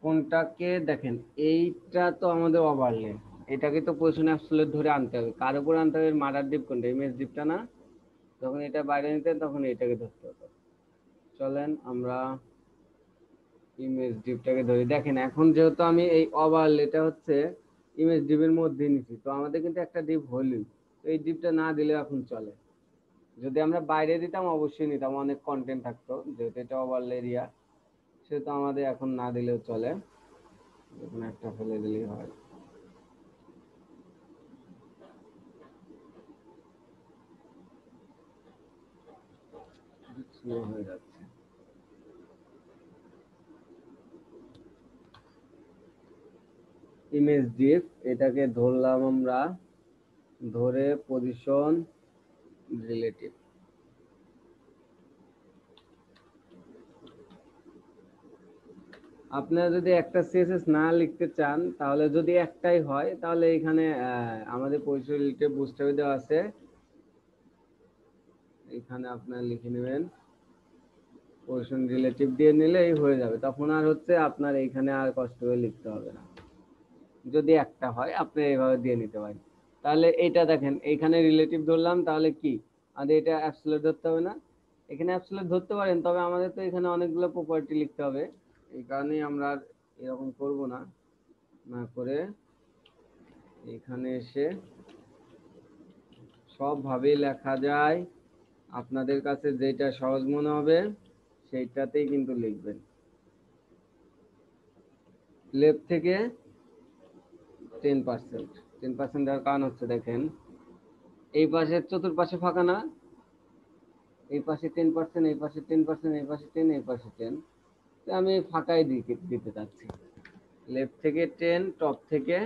কোনটাকে দেখেন, এইটা তো আমাদের ওভারলে, এটাকে তো পজিশন অ্যাবসলিউট ধরে আনতে হবে। কার উপর আনতে হবে? মাদার ডিপ কোনটা? ইমেজ ডিপটা না? যখন এটা বাইরে নিতে তখন এটাকে ধরতে হবে। চলেন আমরা ইমেজ ডিপটাকে ধরি। দেখেন এখন যেহেতু আমি এই ওভারলেটা হচ্ছে ইমেজ ডিপের মধ্যে নিছি, তো আমাদের কিন্তু একটা ডিপ হলই। তো এই ডিপটা না দিলে এখন চলে। যদি আমরা বাইরে দিতাম অবশ্যই নিতাম, অনেক কন্টেন্ট থাকতো। যেহেতু এটা ওভারলে এরিয়া সেহেতু আমাদের এখন না দিলেও চলে, এখানে একটা ফেলে দিলেই হয়। স্লো হয়ে যাচ্ছে। ইমেজ ডিপ এটাকে ধরলাম আমরা, ধরে পজিশন রিলেটিভ। আপনারা যদি একটা সিএসএস না লিখতে চান তাহলে যদি একটাই হয় তাহলে এখানে আমাদের পজিশন রিলেটিভ বুস্টার দেওয়া আছে, এখানে আপনারা লিখে নেবেন পজিশন রিলেটিভ দিয়ে নিলেই হয়ে যাবে। তখন আর হচ্ছে আপনার এইখানে আর কষ্ট করে লিখতে হবে না। যদি একটা হয় আপনি এইভাবে দিয়ে নিতে পারেন। তাহলে এটা দেখেন এইখানে রিলেটিভ ধরলাম, তাহলে কি আমাদের এটা অ্যাবসলিউট ধরতে হবে না? এখানে অ্যাবসলিউট ধরতে পারেন, তবে আমাদের তো এখানে অনেকগুলো প্রপার্টি লিখতে হবে। এই কারণেই আমরা এরকম করব না, না করে এখানে এসে সবভাবেই লেখা যায়। আপনাদের কাছে যেটা সহজ মনে হবে সেইটাতেই কিন্তু লিখবেন। লেফট থেকে 10%, 10% দেওয়ার কারণ হচ্ছে দেখেন এই পাশে চতুর্পাশে ফাঁকা না, এই পাশে 10%, এই পাশে 10%, এই পাশে 10, এই পাশে 10। আমি ফাঁকাই দিতে চাচ্ছি। লেফট থেকে 10, টপ থেকে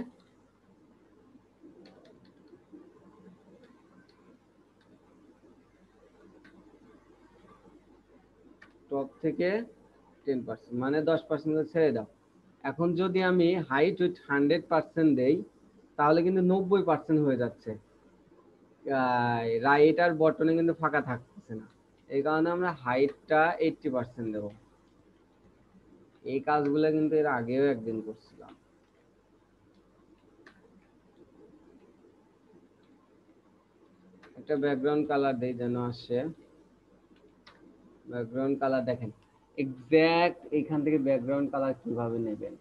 টপ থেকে 10%, মানে 10% ছেড়ে দাও। এখন যদি আমি হাইট উইথ 100% দেই তাহলে কিন্তু 90% হয়ে যাচ্ছে, রাইট আর বটনে কিন্তু ফাঁকা থাকতেছে না। এই কারণে আমরা হাইটটা 80% দেব। এই কাজগুলো কিন্তু এর আগেও একদিন করছিলাম। একটা একটা ব্যাকগ্রাউন্ড কালার দেই যেন আসে। ব্যাকগ্রাউন্ড কালার দেখেন এক্সাক্ট এখান থেকে ব্যাকগ্রাউন্ড কালার কিভাবে নেবেন,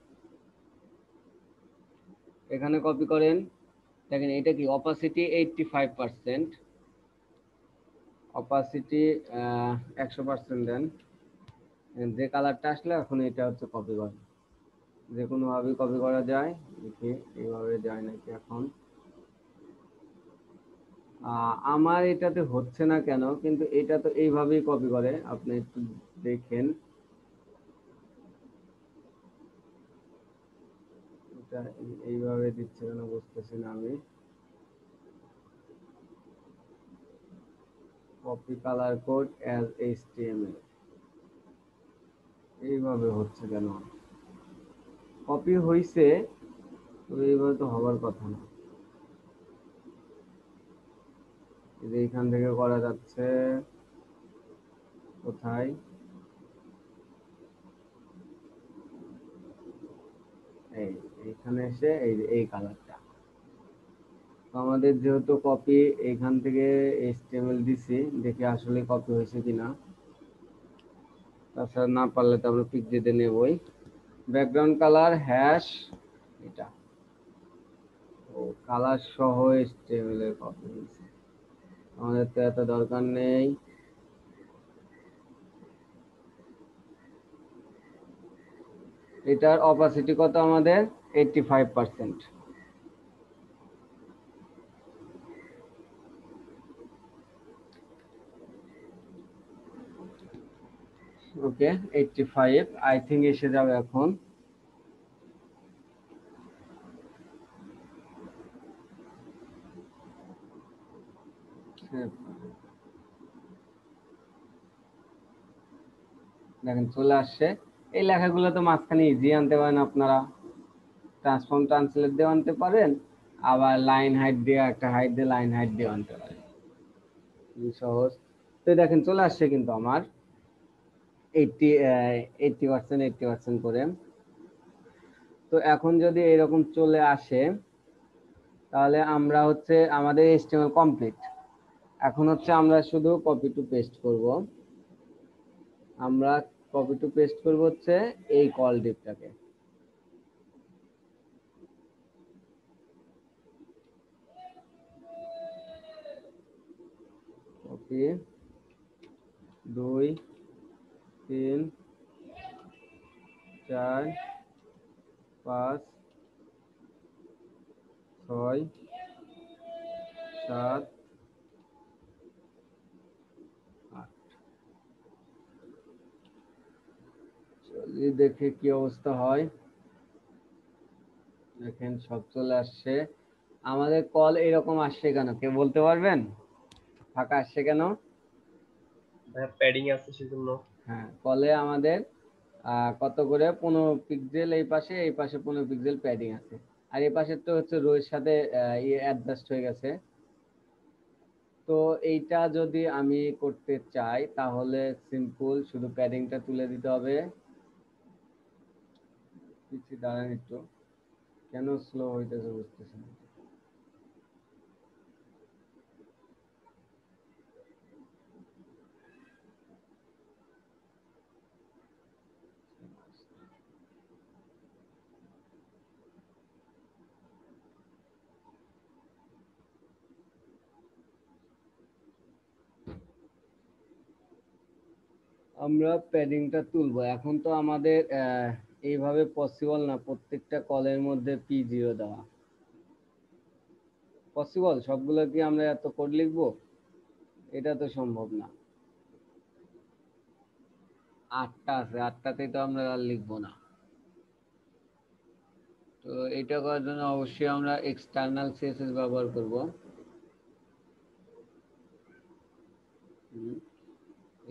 এখানে কপি করেন। দেখেন এটা কি অপাসিটি 85%, অপাসিটি 100% দেন। যে কালারটা আসলে এখন এটা হচ্ছে কপি করেন, যে কোনো ভাবে কপি করা যায়। দেখি এইভাবে যায় নাকি এখন। আমার এটাতে হচ্ছে না কেন, কিন্তু এটা তো এইভাবেই কপি করে, আপনি একটু দেখেন। এটা এইভাবে দিচ্ছে কেন বুঝতেছি না আমি। Copy colour code as HTML এইভাবে হচ্ছে কেন? কপি হইছে, তবে এইভাবে তো হবার কথা না। এই যে এখান থেকে করা যাচ্ছে, কোথায়? এইখানে এসে এই কালারটা। তো আমাদের যেহেতু কপি এখান থেকে HTML দিছি, দেখি আসলে কপি হয়েছে কিনা। তাছাড়া না পারলে তো আমরা পিক দিতে নেবই। ব্যাকগ্রাউন্ড কালার হ্যাশ এটা, ও কালার সহ HTML এর কপি হয়েছে, আমাদের তো এত দরকার নেই। এটার অপাসিটি কত আমাদের? 85%। ওকে 85 আই থিঙ্ক এসে যাবে এখন। দেখেন চলে আসছে। এই লেখাগুলো তো মাঝখানে ইজি আনতে পারেন আপনারা, ট্রান্সফর্ম ট্রান্সলেট দিয়ে আনতে পারেন, আবার লাইন হাইট দিয়ে একটা হাইট দিয়ে লাইন হাইট দিয়ে আনতে পারেন, সহজ। তো দেখেন চলে আসছে কিন্তু আমার 80% করে। তো এখন যদি এরকম চলে আসে, তাহলে আমরা হচ্ছে আমাদের HTML কমপ্লিট। এখন হচ্ছে আমরা শুধু কপি টু পেস্ট করব। আমরা কপি টু পেস্ট করব হচ্ছে এই কল ডিপটাকে। কপি 2 3 4 5 6 7 8। চলি দেখে কি অবস্থা হয়। দেখেন সব চলে আসছে। আমাদের কল এরকম আসছে কেন কেউ বলতে পারবেন? ফাঁকা আসছে কেন? প্যাডিং আছে সেজন্য। হ্যাঁ, কলে আমাদের কত করে 15 পিক্সেল এই পাশে 15 পিক্সেল প্যাডিং আছে, আর এই পাশে তো হচ্ছে রোয়ের সাথে অ্যাডজাস্ট হয়ে গেছে। তো এইটা যদি আমি করতে চাই তাহলে সিম্পল শুধু প্যাডিংটা তুলে দিতে হবে। কিছু দাঁড়ান একটু, কেন স্লো হইতেছে বুঝতেছি না। আমরা প্যাডিংটা তুলবো। এখন তো আমাদের এইভাবে পসিবল না প্রত্যেকটা কলের মধ্যে P0 দেওয়া। পসিবল সবগুলো কি আমরা এত কোড লিখবো? এটা তো সম্ভব না। 8টা আছে, 8টাতেই তো আমরা আর লিখবো না। তো এটা করার জন্য অবশ্যই আমরা এক্সটার্নাল CSS ব্যবহার করব।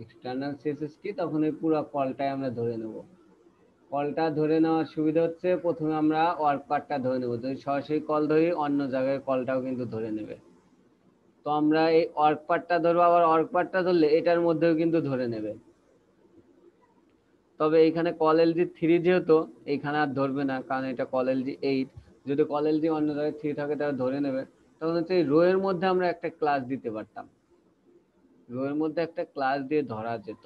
এক্সটার্নাল CSS কি, তখন এই পুরো কলটাই আমরা ধরে নেব। কলটা ধরে নেওয়ার সুবিধা হচ্ছে প্রথমে আমরা ওয়ার্ক পার্টটা ধরে নেব। যদি সরাসরি কল ধরি অন্য জায়গায় কলটাও কিন্তু ধরে নেবে। তো আমরা এই ওয়ার্ক পার্টটা ধরবো, আবার ওয়ার্ক পার্টটা ধরলে এটার মধ্যেও কিন্তু ধরে নেবে। তবে এইখানে কল এলজি 3 যেহেতু এইখানে আর ধরবে না, কারণ এটা কল এলজি 8। যদি কল এলজি অন্য জায়গায় 3 থাকে তাহলে ধরে নেবে। তখন হচ্ছে রো এর মধ্যে আমরা একটা ক্লাস দিতে পারতাম, রো এর মধ্যে একটা ক্লাস দিয়ে ধরা যেত।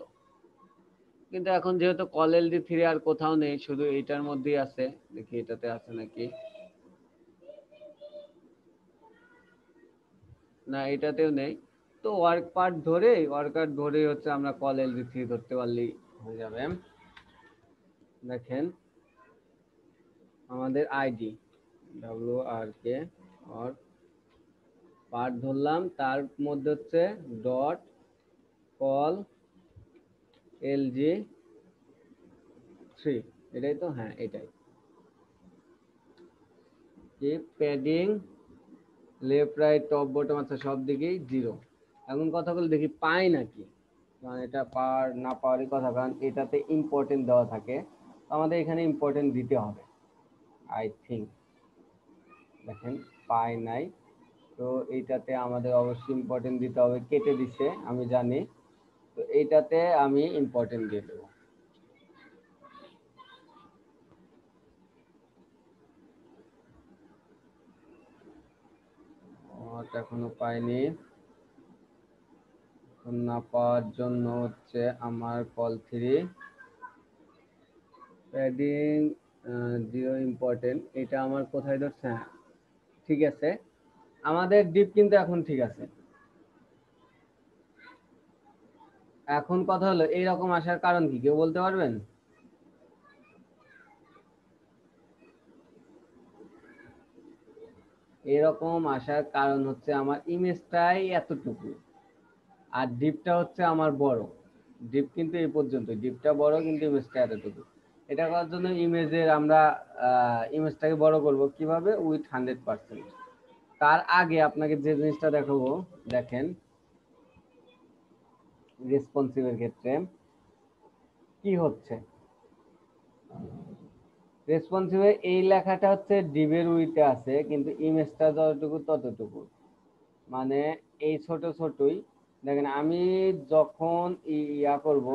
কিন্তু এখন যেহেতু call_LD3 আর কোথাও নেই, শুধু এটার মধ্যেই আছে। দেখি এটাতে আছে নাকি, না এটাতেও নেই। তো ওয়ার্ক পার্ট ধরেই হচ্ছে আমরা call_LD3 ধরতে পারলেই হয়ে যাবে। দেখেন আমাদের আইডি WRK আর পার্ট ধরলাম, তার মধ্যে হচ্ছে ডট call_LG3, এটাই তো, হ্যাঁ এটাই। কি padding left right top bottom আছে সব দিকেই 0। এখন কথা বলে দেখি পাই নাকি, কারণ এটা পার না পাওয়ারই কথা, কারণ এটাতে ইম্পর্টেন্ট দেওয়া থাকে, আমাদের এখানে ইম্পর্টেন্ট দিতে হবে আই থিঙ্ক। দেখেন পাই নাই, তো এইটাতে আমাদের অবশ্যই ইম্পর্টেন্ট দিতে হবে, কেটে দিছে আমি জানি, তো এইটাতে আমি ইম্পর্টেন্ট দিয়ে দেবো। এখনো পাইনি, না পাওয়ার জন্য হচ্ছে আমার call3 প্যাডিং 0 ইম্পর্টেন্ট, এটা আমার কোথায় ধরছে, হ্যাঁ ঠিক আছে। আমাদের ডিপ কিন্তু এখন ঠিক আছে। এখন কথা হলো এইরকম আসার কারণ কি, কেউ বলতে পারবেন? এরকম আসার কারণ হচ্ছে আমার ইমেজটাই এতটুকু, আর ডিপটা হচ্ছে আমার বড়। ডিপ কিন্তু এই পর্যন্ত, ডিপটা বড় কিন্তু ইমেজটা এতটুকু। এটা করার জন্য আমরা ইমেজটাকে বড় করব কিভাবে, উইথ 100%। তার আগে আপনাকে যে জিনিসটা দেখাবো, দেখেন রেসপন্সিভের ক্ষেত্রে কি হচ্ছে। রেসপন্সিভে এই লেখাটা হচ্ছে ডিভের উইতে আছে, কিন্তু ইমেজটা যতটুকু ততটুকু, মানে এই ছোটই। দেখেন আমি যখন ইয়া করব,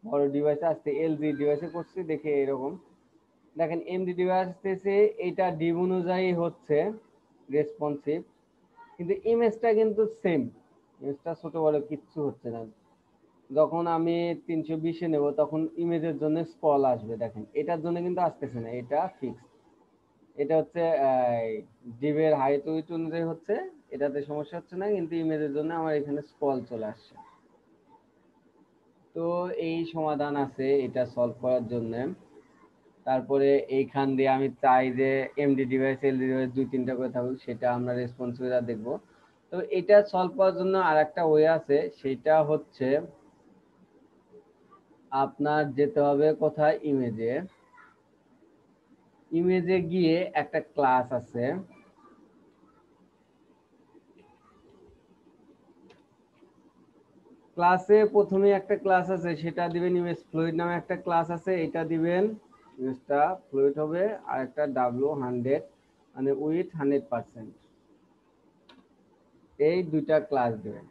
বড় ডিভাইসে আসতে এলজি ডিভাইসে করছি, দেখে এরকম দেখেন এমডি ডিভাইস আসতেছে, এটা ডিভ অনুযায়ী হচ্ছে রেসপন্সিভ, কিন্তু ইমেজটা কিন্তু সেম, ইমেজটা ছোট বড় কিচ্ছু হচ্ছে না। যখন আমি 320-এ নেব তখন ইমেজের জন্য স্ক্রল আসবে, দেখেন এটার জন্য কিন্তু আসতেছে না, এটা ফিক্সড। এটা হচ্ছে ডিভের হাইট উইডথ অনুযায়ী হচ্ছে, এটাতে সমস্যা হচ্ছে না, কিন্তু ইমেজের জন্য আমার এখানে স্ক্রল চলে আসছে। তো এই সমাধান আছে এটা সলভ করার জন্য। তারপরে এইখান দিয়ে আমি চাই যে এমডি ডিভাইস এলডি ডিভাইস 2-3টা করে থাকুক, সেটা আমরা রেসপন্সিবিলিটি দেখব। তো এটা সলভ করার জন্য আরেকটা ওয়ে আছে, সেটা হচ্ছে আপনার যেতে হবে কোথায়, ইমেজে গিয়ে একটা ক্লাস আছে, ক্লাসে প্রথমে একটা ক্লাস আছে, সেটা দিবেন ইমেজ ফ্লুইড নামে একটা ক্লাস আছে, এটা দিবেন, ইমেজটা ফ্লুইড হবে, আর একটা W100 মানে উইথ 100%, এই দুইটা ক্লাস দিবেন।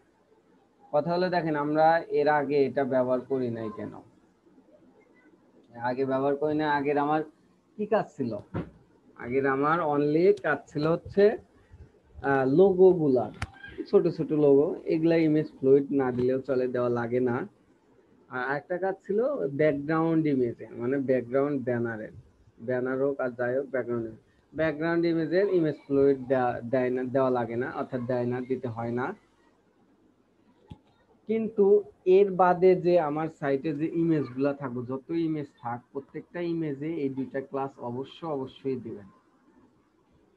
কথা হলো দেখেন আমরা এর আগে এটা ব্যবহার করি নাই কেন, আগের আমার কি কাজ ছিল, আগের আমার অনলি কাজ ছিল হচ্ছে লোগো গুলা, ছোট ছোট লোগো, এগুলা ইমেজ ফ্লুইড না দিলেও চলে, দেওয়া লাগে না। আর একটা কাজ ছিল ব্যাকগ্রাউন্ড ইমেজে, মানে ব্যাকগ্রাউন্ড ব্যানার হোক আর যাই হোক, ব্যাকগ্রাউন্ড ইমেজের ইমেজ ফ্লুইড দেয় না, দেওয়া লাগে না, অর্থাৎ দেয় না, দিতে হয় না। কিন্তু এর বাদে যে আমার সাইটে যে ইমেজগুলো থাকবে, যত ইমেজ থাক, প্রত্যেকটা ইমেজে এই দুইটা ক্লাস অবশ্যই দিবেন,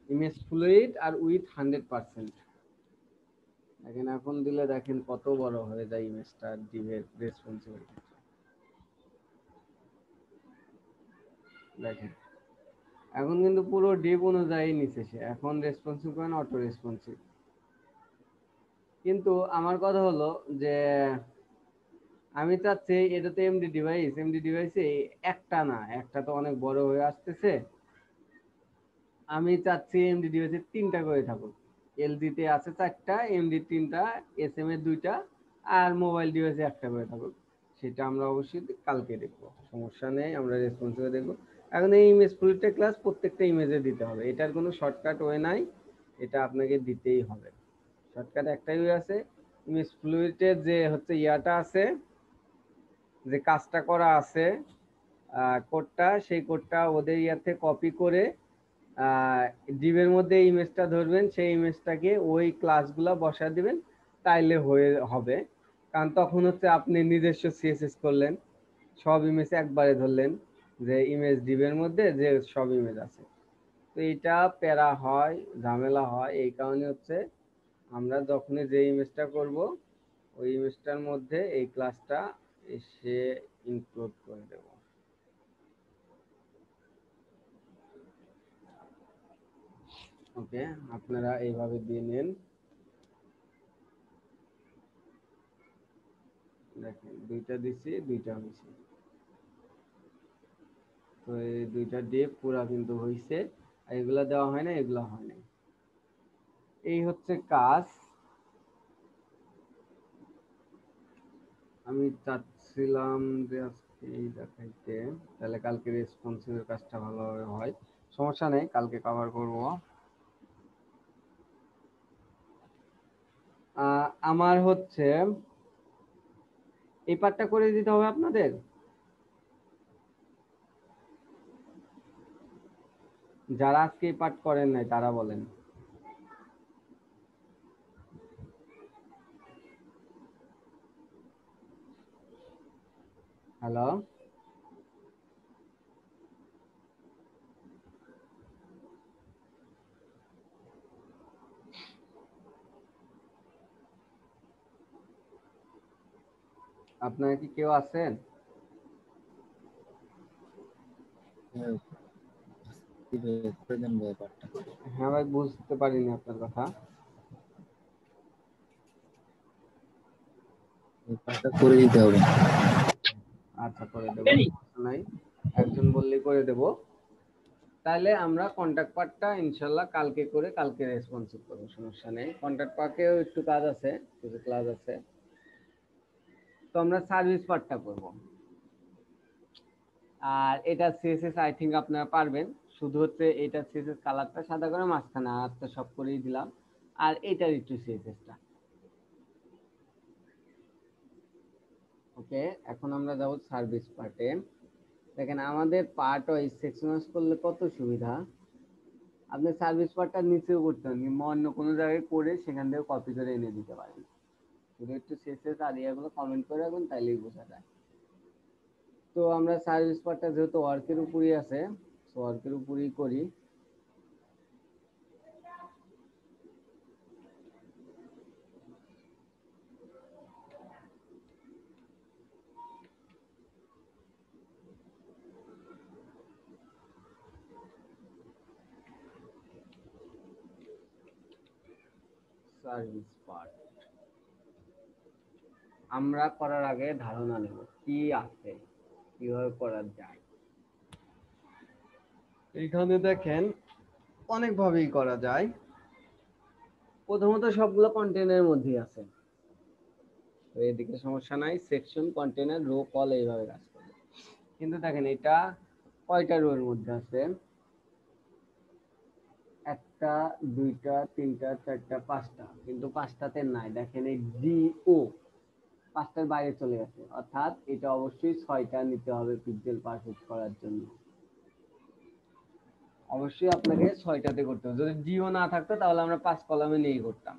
ইমেজ ফ্লুইড আর উইথ 100%। দেখেন এখন দিলে দেখেন কত বড় হয়ে যায় ইমেজটা ডিভের রেসপন্সিবল। দেখেন এখন কিন্তু পুরো ডিভ অনুযায়ী নিচে সে, এখন রেসপন্সিভ করেন অটো রেসপন্সিভ। কিন্তু আমার কথা হলো যে আমি চাচ্ছি এটা তো এমডি ডিভাইসে একটা না, একটা তো অনেক বড় হয়ে আসতেছে, আমি চাচ্ছি এমডি ডিভাইসে 3টা করে থাকুক, এলজি তে আছে 4টা, এমডি 3টা, এসএম এর 2টা, আর মোবাইল ডিভাইসে একটা করে থাকুক। সেটা আমরা অবশ্যই কালকে দেখবো, সমস্যা নেই, আমরা রেসপন্সিভ দেখবো। এখন এই ইমেজ ফ্লুইডটা ক্লাস প্রত্যেকটা ইমেজে দিতে হবে, এটার কোনো শর্টকাট ওয়ে নাই, এটা আপনাকে দিতেই হবে। শর্টকাট একটাই ওয়ে আছে, ইমেজ ফ্লুইডের যে হচ্ছে ইয়াটা আছে, যে কাজটা করা আছে কোডটা, সেই কোডটা ওদের ইয়াতে কপি করে ডিবের মধ্যে ইমেজটা ধরবেন, সেই ইমেজটাকে ওই ক্লাসগুলা বসা দিবেন, তাইলে হবে। কারণ তখন হচ্ছে আপনি নিজস্ব সিএসএস করলেন, সব ইমেজ একবারে ধরলেন, যে ইমেজ ডিবের মধ্যে যে সব ইমেজ আছে। তো এটা প্যারা হয়, ঝামেলা হয়, এই কারণে হচ্ছে আমরা যখনই যে ইমেজটা করব ওই ইমেজটার মধ্যে এই ক্লাসটা এসে ইনক্লুড করে দেব। ওকে, আপনারা এইভাবে দিয়ে নেন। দেখেন দুইটা দিছি, দুইটা হয়েছে। তো এই দুইটা দিয়ে পুরা কিন্তু হয়েছে, আর এগুলা দেওয়া হয় না, এগুলা হয় না। এই হচ্ছে কাজ। আমি চাচ্ছিলাম যে আজকে এই দেখাইতে, তাহলে কালকে রেসপন্সিভের কাজটা ভালোভাবে হয়। সমস্যা নেই, কালকে কভার করব। আমার হচ্ছে এই পার্টটা করে দিতে হবে আপনাদের। যারা আজকে এই পার্ট করেন নাই তারা বলেন। হ্যালো, আপনারা কি কেউ আছেন? হ্যাঁ ভাই, বুঝতে পারিনি আপনার কথা। করে দিতে হবে। আচ্ছা, করে দেবো, সমস্যা নাই, একজন বললেই করে দেব। তাহলে আমরা কন্টাক্ট পার্টটা ইনশাল্লাহ কালকে করে কালকে রেসপন্সিভ করবো, সমস্যা নেই। কন্টাক্ট পার্কেও একটু কাজ আছে, কিছু ক্লাস আছে। তো আমরা সার্ভিস পার্টটা করব। আর এটা সিএসএস আই থিঙ্ক আপনারা পারবেন, শুধু হচ্ছে এটা সিএসএস কালারটা সাদা করে মাঝখানে আরটা সব করেই দিলাম, আর এটার একটু সিএসএসটা। ওকে, এখন আমরা যাব সার্ভিস পার্টে। দেখেন আমাদের পার্ট ওয়াইজ সেকশনাইজ করলে কত সুবিধা। আপনি সার্ভিস পার্টটা নিচেও করতে পারেন, কিংবা অন্য কোনো জায়গায় করে সেখান থেকে কপি করে এনে দিতে পারেন। শুধু একটু সিএসএস আর ইয়াগুলো কমেন্ট করে রাখবেন, তাইলেই বোঝা যায়। তো আমরা সার্ভিস পার্টটা যেহেতু ওয়ার্কের উপরই আছে, ওয়ার্কের উপরই করি। সার্ভিস পার্ট আমরা করার আগে ধারণা নেব কি আছে, কিভাবে করা যায়। এখানে দেখেন অনেকভাবেই করা যায়। প্রথমত সবগুলো কন্টেনারের মধ্যেই আছে, তো এদিকে সমস্যা নাই। সেকশন, কন্টেনার, রো, কল এইভাবে কাজ করবে। কিন্তু দেখেন এটা কয়টা রোর মধ্যে আছে? একটা, দুইটা, তিনটা, চারটা, পাঁচটা, কিন্তু পাঁচটাতে নাই। দেখেন এই ডিও পাঁচটার বাইরে চলে গেছে, অর্থাৎ এটা অবশ্যই 6টা নিতে হবে পিক্সেল পারফেক্ট করার জন্য। অবশ্যই আপনাকে 6টাতে করতে হবে। যদি ডিও না থাকতো তাহলে আমরা 5 কলামে নিয়ে করতাম।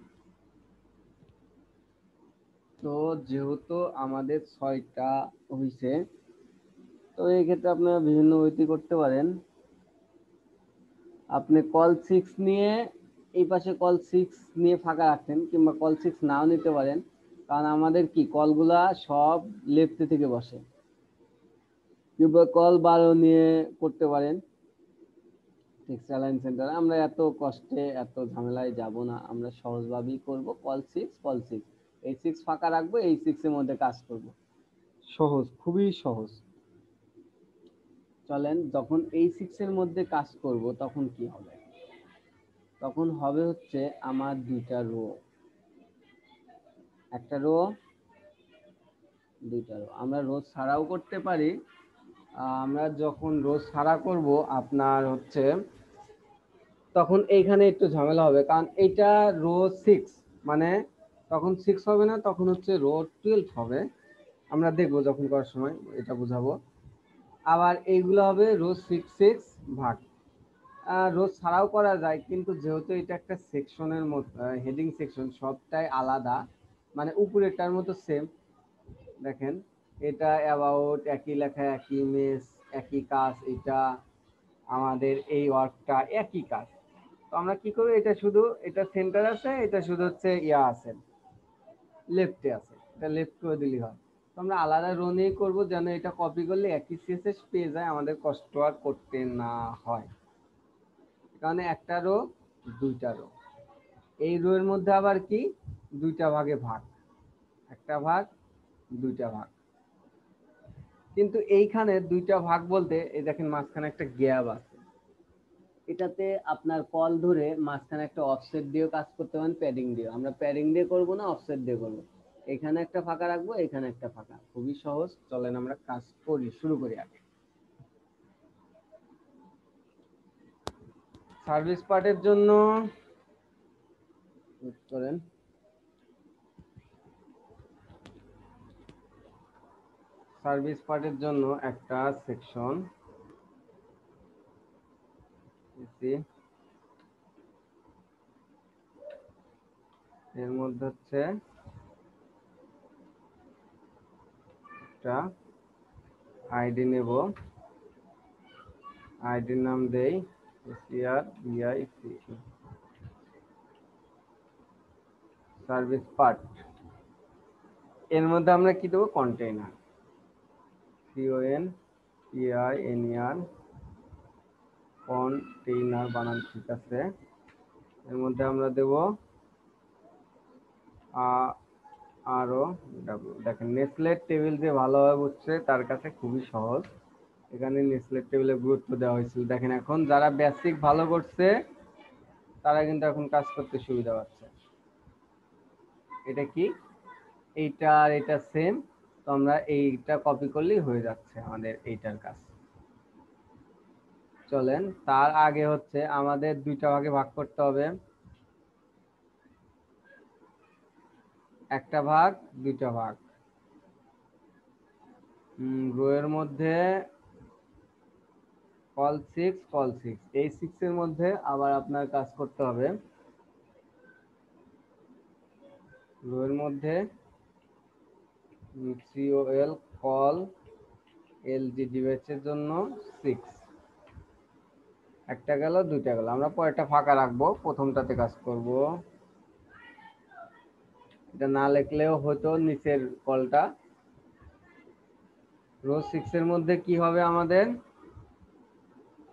তো যেহেতু আমাদের 6টা হইছে, তো এই ক্ষেত্রে আপনারা বিভিন্ন ওয়েতে করতে পারেন। আপনি কল 6 নিয়ে এই পাশে কল 6 নিয়ে ফাঁকা রাখতেন, কিংবা কল 6 নাও নিতে পারেন, কারণ আমাদের কি কলগুলা সব লেফট থেকে বসে। কিংবা কল 12 নিয়ে করতে পারেন টেক্সট অ্যালাইন সেন্টার। আমরা এত কষ্টে এত ঝামেলায় যাব না, আমরা সহজভাবেই করব। কল 6, কল 6, এই 6 ফাঁকা রাখবো, এই 6 এর মধ্যে কাজ করব। সহজ, খুবই সহজ। চলেন, যখন এই 6 এর মধ্যে কাজ করব তখন কি হবে? তখন হবে হচ্ছে আমার দুইটা রো, একটা রো, দুইটা রো। আমরা রো ছাড়াও করতে পারি। আমরা যখন রো ছাড়া করব আপনার হচ্ছে তখন এইখানে একটু ঝামেলা হবে, কারণ এটা রো 6, মানে তখন 6 হবে না, তখন হচ্ছে রো 12 হবে। আমরা দেখবো যখন করার সময় এটা বুঝাবো। আবার এইগুলো হবে রো 6 ভাগ। রো ছাড়াও করা যায়, কিন্তু যেহেতু এটা একটা সেকশনের মতো, হেডিং সেকশন, সবটাই আলাদা, মানে উপরেরটার মতো সেম। দেখেন এটা অ্যাবাউট, একই লেখা, একই ইমেজ, একই কাজ, এটা আমাদের এই ওয়ার্কটা একই কাজ। তো আমরা কি করব, এটা শুধু, এটা সেন্টার আছে, এটা শুধু হচ্ছে ইয়া আছে, লেফটে আছে, এটা লেফট করে দিলেই হয়। তো আমরা আলাদা রো নিয়ে করবো, যেন এটা কপি করলে একই সিএসএস পেয়ে যায়, আমাদের কষ্ট আর করতে না হয়। কারণ একটা রো, দুইটা রো, এই রো এর মধ্যে আবার কি দুইটা ভাগে ভাগ, একটা ভাগ, দুইটা ভাগ। কিন্তু এইখানে দুইটা ভাগ বলতে এই দেখেন মাঝখানে একটা গ্যাপ আছে, এটাতে আপনার কল ধরে মাঝখানে একটা অফসেট দিয়েও কাজ করতে পারেন, প্যাডিং দিয়ে। আমরা প্যাডিং দিয়ে করবো না, অফসেট দিয়ে করবো। এখানে একটা ফাঁকা রাখবো, এখানে একটা ফাঁকা, খুবই সহজ। চলেন আমরা কাজ করি, শুরু করি। আগে সার্ভিস পার্টের জন্য করেন, সার্ভিস পার্টের জন্য একটা সেকশন এর মধ্যে হচ্ছে একটা আইডি নেব, আইডির নাম দেই SRBIC, সার্ভিস পার্ট। এর মধ্যে আমরা কি দেবো, কন্টেইনার, CONTAINER, কন্টেইনার বানান ঠিক আছে। এর মধ্যে আমরা দেব আরো ডাব্লিউ। দেখেন নেসলেট টেবিল যে ভালোভাবে বুঝছে তার কাছে খুবই সহজ, এখানে নেসলেট টেবিলের গুরুত্ব দেওয়া হয়েছিল। দেখেন এখন যারা বেসিক ভালো করছে তারা কিন্তু এখন কাজ করতে সুবিধা পাচ্ছে। এটা কি, এইটা আর এটা সেম, তো আমরা এইটা কপি করলেই হয়ে যাচ্ছে আমাদের এইটার কাজ। চলেন, তার আগে হচ্ছে আমাদের দুইটা ভাগে ভাগ করতে হবে, একটা ভাগ, দুইটা ভাগ। রো এর মধ্যে কল 6, এই 6 এর মধ্যে আবার আপনার কাজ করতে হবে, রো এর মধ্যে COL, কল LG ডিভাইসের জন্য 6, একটা গেল, দুইটা গেল। আমরা পরেরটা ফাঁকা রাখবো, প্রথমটাতে কাজ করব। এটা না লিখলেও হতো, নিচের কলটা রো 6 এর মধ্যে কি হবে আমাদের,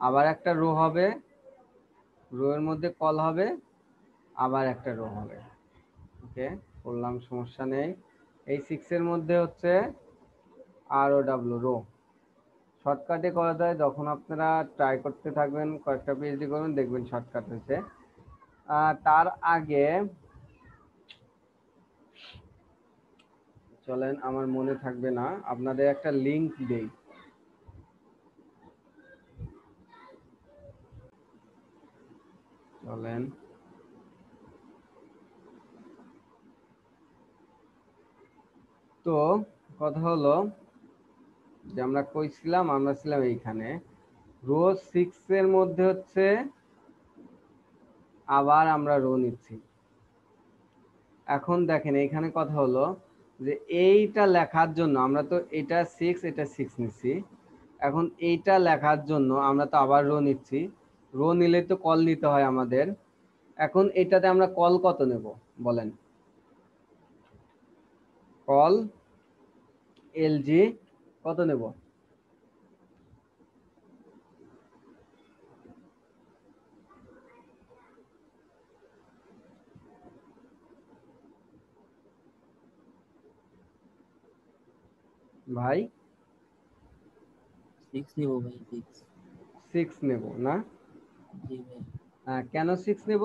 আবার একটা রো হবে, রো এর মধ্যে কল হবে, আবার একটা রো হবে। ওকে করলাম, সমস্যা নেই। এই 6 এর মধ্যে হচ্ছে ROW, রো। শর্টকাটে করা যায়, যখন আপনারা ট্রাই করতে থাকবেন, কয়েকটা পিএইচডি করবেন, দেখবেন শর্টকাট হয়েছে। তার আগে চলেন, আমার মনে থাকবে না, আপনাদের একটা লিংক দেই। চলেন, তো কথা হলো যে আমরা কইছিলাম, আমরা ছিলাম এইখানে রো 6 এর মধ্যে হচ্ছে আবার আমরা রো নিচ্ছি। এখন দেখেন এইখানে কথা হলো যে এইটা লেখার জন্য আমরা তো এটা 6, এটা 6 নিচ্ছি, এখন এইটা লেখার জন্য আমরা তো আবার রো নিচ্ছি। রো নিলে তো কল নিতে হয় আমাদের। এখন এটাতে আমরা কল কত নেব বলেন, কল LG কত নেব, ভাই? 6 নিব ভাই, 6 নেব না? জি ভাই। কেন 6 নেব?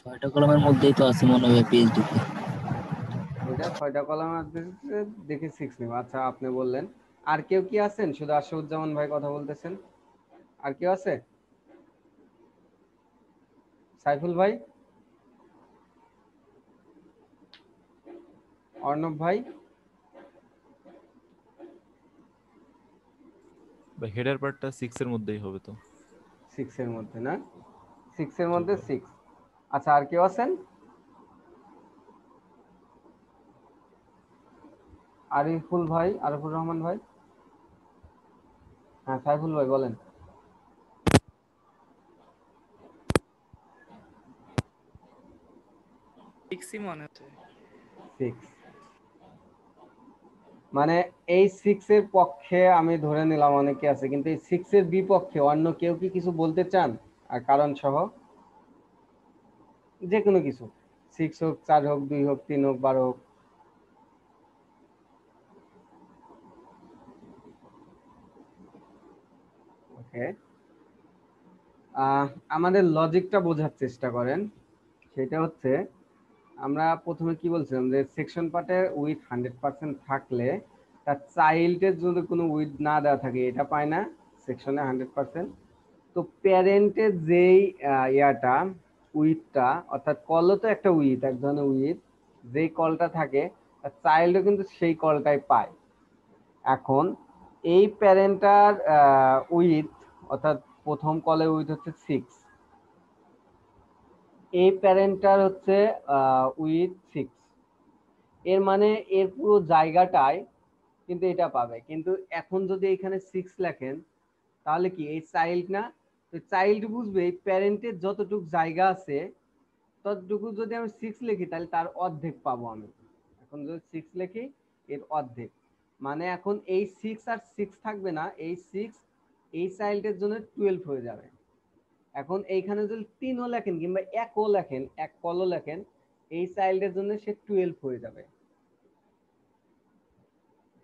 6টা কলমের মধ্যেই তো আছে মনে হয় পিএইচডি তে। ওইটা 6টা কলাম আছে দেখে 6 নেব। আচ্ছা আপনি বললেন, আর কেউ কি আছেন? শুধু আশাউজ্জামান ভাই কথা বলতেছেন? আর কেউ আছে? সাইফুল ভাই, অর্ণব ভাই, বা হেডার পার্টটা 6 এর মধ্যেই হবে তো? 6 এর মধ্যে না? 6 এর জি মধ্যে ভাই। 6। আচ্ছা, আর কেউ আছেন? আরিফুল ভাই, আরিফুর রহমান ভাই। হ্যাঁ, সাইফুল ভাই বলেন। 6ই মনে হচ্ছে। 6 মানে এই 6 এর পক্ষে আমি ধরে নিলাম অনেকে আছে, কিন্তু এই 6 এর বিপক্ষে অন্য কেউ কি কিছু বলতে চান? আর কারণ সহ যে কোনো কিছু, 6 হোক, 4 হোক, 2 হোক, 3 হোক, 12 হোক। ওকে, আমাদের লজিকটা বোঝার চেষ্টা করেন। সেটা হচ্ছে, আমরা প্রথমে কি বলছিলাম যে সেকশন পার্টে উইথ 100% থাকলে তার চাইল্ডের যদি কোনো উইথ না দেওয়া থাকে এটা পায় না সেকশনে 100%। তো প্যারেন্টের যেই ইয়াটা উইথটা, অর্থাৎ কলও তো একটা উইথ, এক ধরনের উইথ, যেই কলটা থাকে তার চাইল্ডও কিন্তু সেই কলটাই পায়। এখন এই প্যারেন্টার উইথ, অর্থাৎ প্রথম কলের উইথ হচ্ছে 6, এই প্যারেন্টার হচ্ছে উইথ 6, এর মানে এর পুরো জায়গাটায় কিন্তু এটা পাবে। কিন্তু এখন যদি এখানে 6 লেখেন তাহলে কি এই চাইল্ড না? তো চাইল্ড বুঝবে এই প্যারেন্টের যতটুকু জায়গা আছে ততটুকু যদি আমি 6 লিখি তাহলে তার অর্ধেক পাবো আমি। এখন যদি 6 লিখি এর অর্ধেক, মানে এখন এই 6 আর 6 থাকবে না, এই 6 এই চাইল্ডের জন্য 12 হয়ে যাবে। এখন এইখানে যদি 3ও লেখেন কিংবা 1ও লেখেন, 1 কলও লেখেন, এই চাইল্ডের জন্য সে 12 হয়ে যাবে।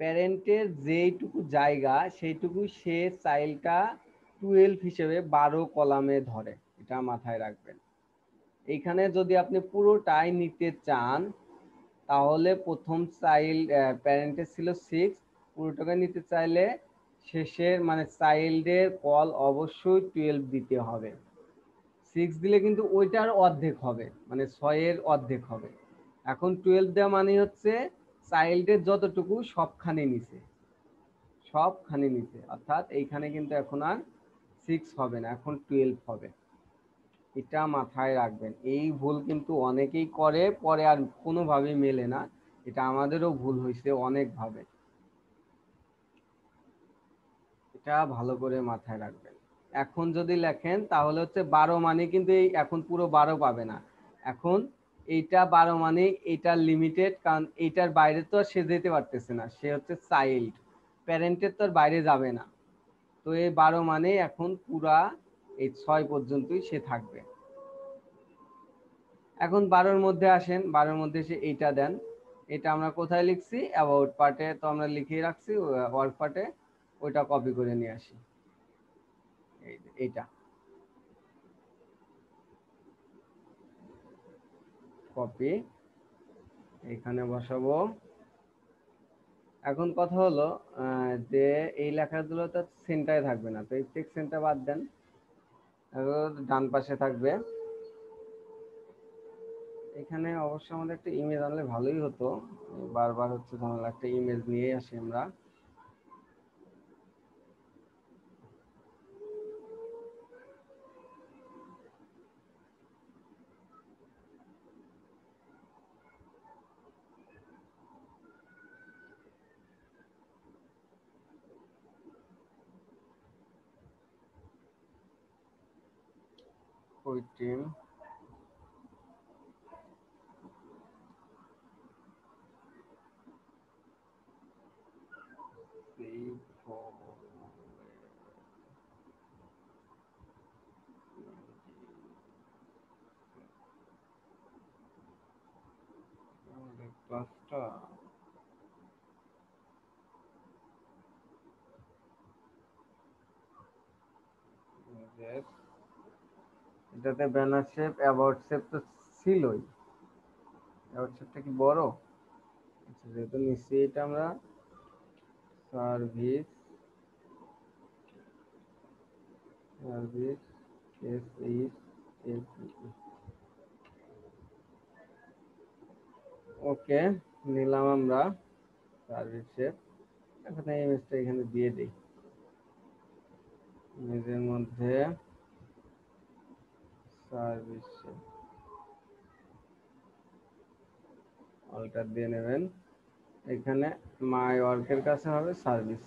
প্যারেন্টের যেইটুকু জায়গা সেইটুকু সে চাইল্ডটা 12 হিসেবে 12 কলামে ধরে, এটা মাথায় রাখবেন। এইখানে যদি আপনি পুরোটাই নিতে চান তাহলে প্রথম চাইল্ড প্যারেন্টের ছিল 6, পুরোটাকে নিতে চাইলে শেষের মানে চাইল্ডের কল অবশ্যই 12 দিতে হবে। 6 দিলে কিন্তু ওইটার অর্ধেক হবে, মানে 6 এর অর্ধেক হবে। এখন 12 দেওয়া মানে হচ্ছে চাইল্ডের যতটুকু সবখানে নিচে, সবখানে নিচে, অর্থাৎ এইখানে কিন্তু এখন আর 6 হবে না, এখন 12 হবে। এটা মাথায় রাখবেন। এই ভুল কিন্তু অনেকেই করে, পরে আর কোনোভাবেই মেলে না। এটা আমাদেরও ভুল হয়েছে অনেকভাবে, এটা ভালো করে মাথায় রাখবেন। এখন যদি লেখেন তাহলে হচ্ছে 12 মানে কিন্তু এই এখন পুরো 12 পাবে না। এখন এইটা 12 মানে এইটার লিমিটেড, কারণ এইটার বাইরে তো আর সে যেতে পারতেছে না, সে হচ্ছে চাইল্ড, প্যারেন্টের তো আর বাইরে যাবে না। তো এই 12 মানে এখন পুরা এই 6 পর্যন্তই সে থাকবে। এখন 12-র মধ্যে আসেন, 12-র মধ্যে এসে এইটা দেন। এটা আমরা কোথায় লিখছি? অ্যাবাউট পার্টে তো আমরা লিখিয়ে রাখছি, ওয়ার্ক পার্টে ওইটা কপি করে নিয়ে আসি। এইটা কপি এখানে বসাবো। এখন কথা হলো যে এই লেখাগুলো তো সেন্টারে থাকবে না, তো এই টেক্সট সেন্টার বাদ দেন, ডান পাশে থাকবে। এখানে অবশ্য আমাদের একটা ইমেজ আনলে ভালোই হতো, বারবার হচ্ছে ঝামেলা, একটা ইমেজ নিয়ে আসি আমরা। ওই টিম ক্লাসটা এটাতে ব্যানার শেপ, অ্যাবাউট শেপ তো ছিলই। অ্যাবাউট শেপটা কি বড়? আচ্ছা, যেহেতু নিশ্চয়ই এটা আমরা সার্ভিস সার্ভিস ওকে, নিলাম আমরা সার্ভিসে। এখন এই ইমেজটা এখানে দিয়ে দিই, ইমেজের মধ্যে সার্ভিসে অল্টার দিয়ে নেবেন। এখানে মাই ওয়ার্কের কাছে হবে সার্ভিস।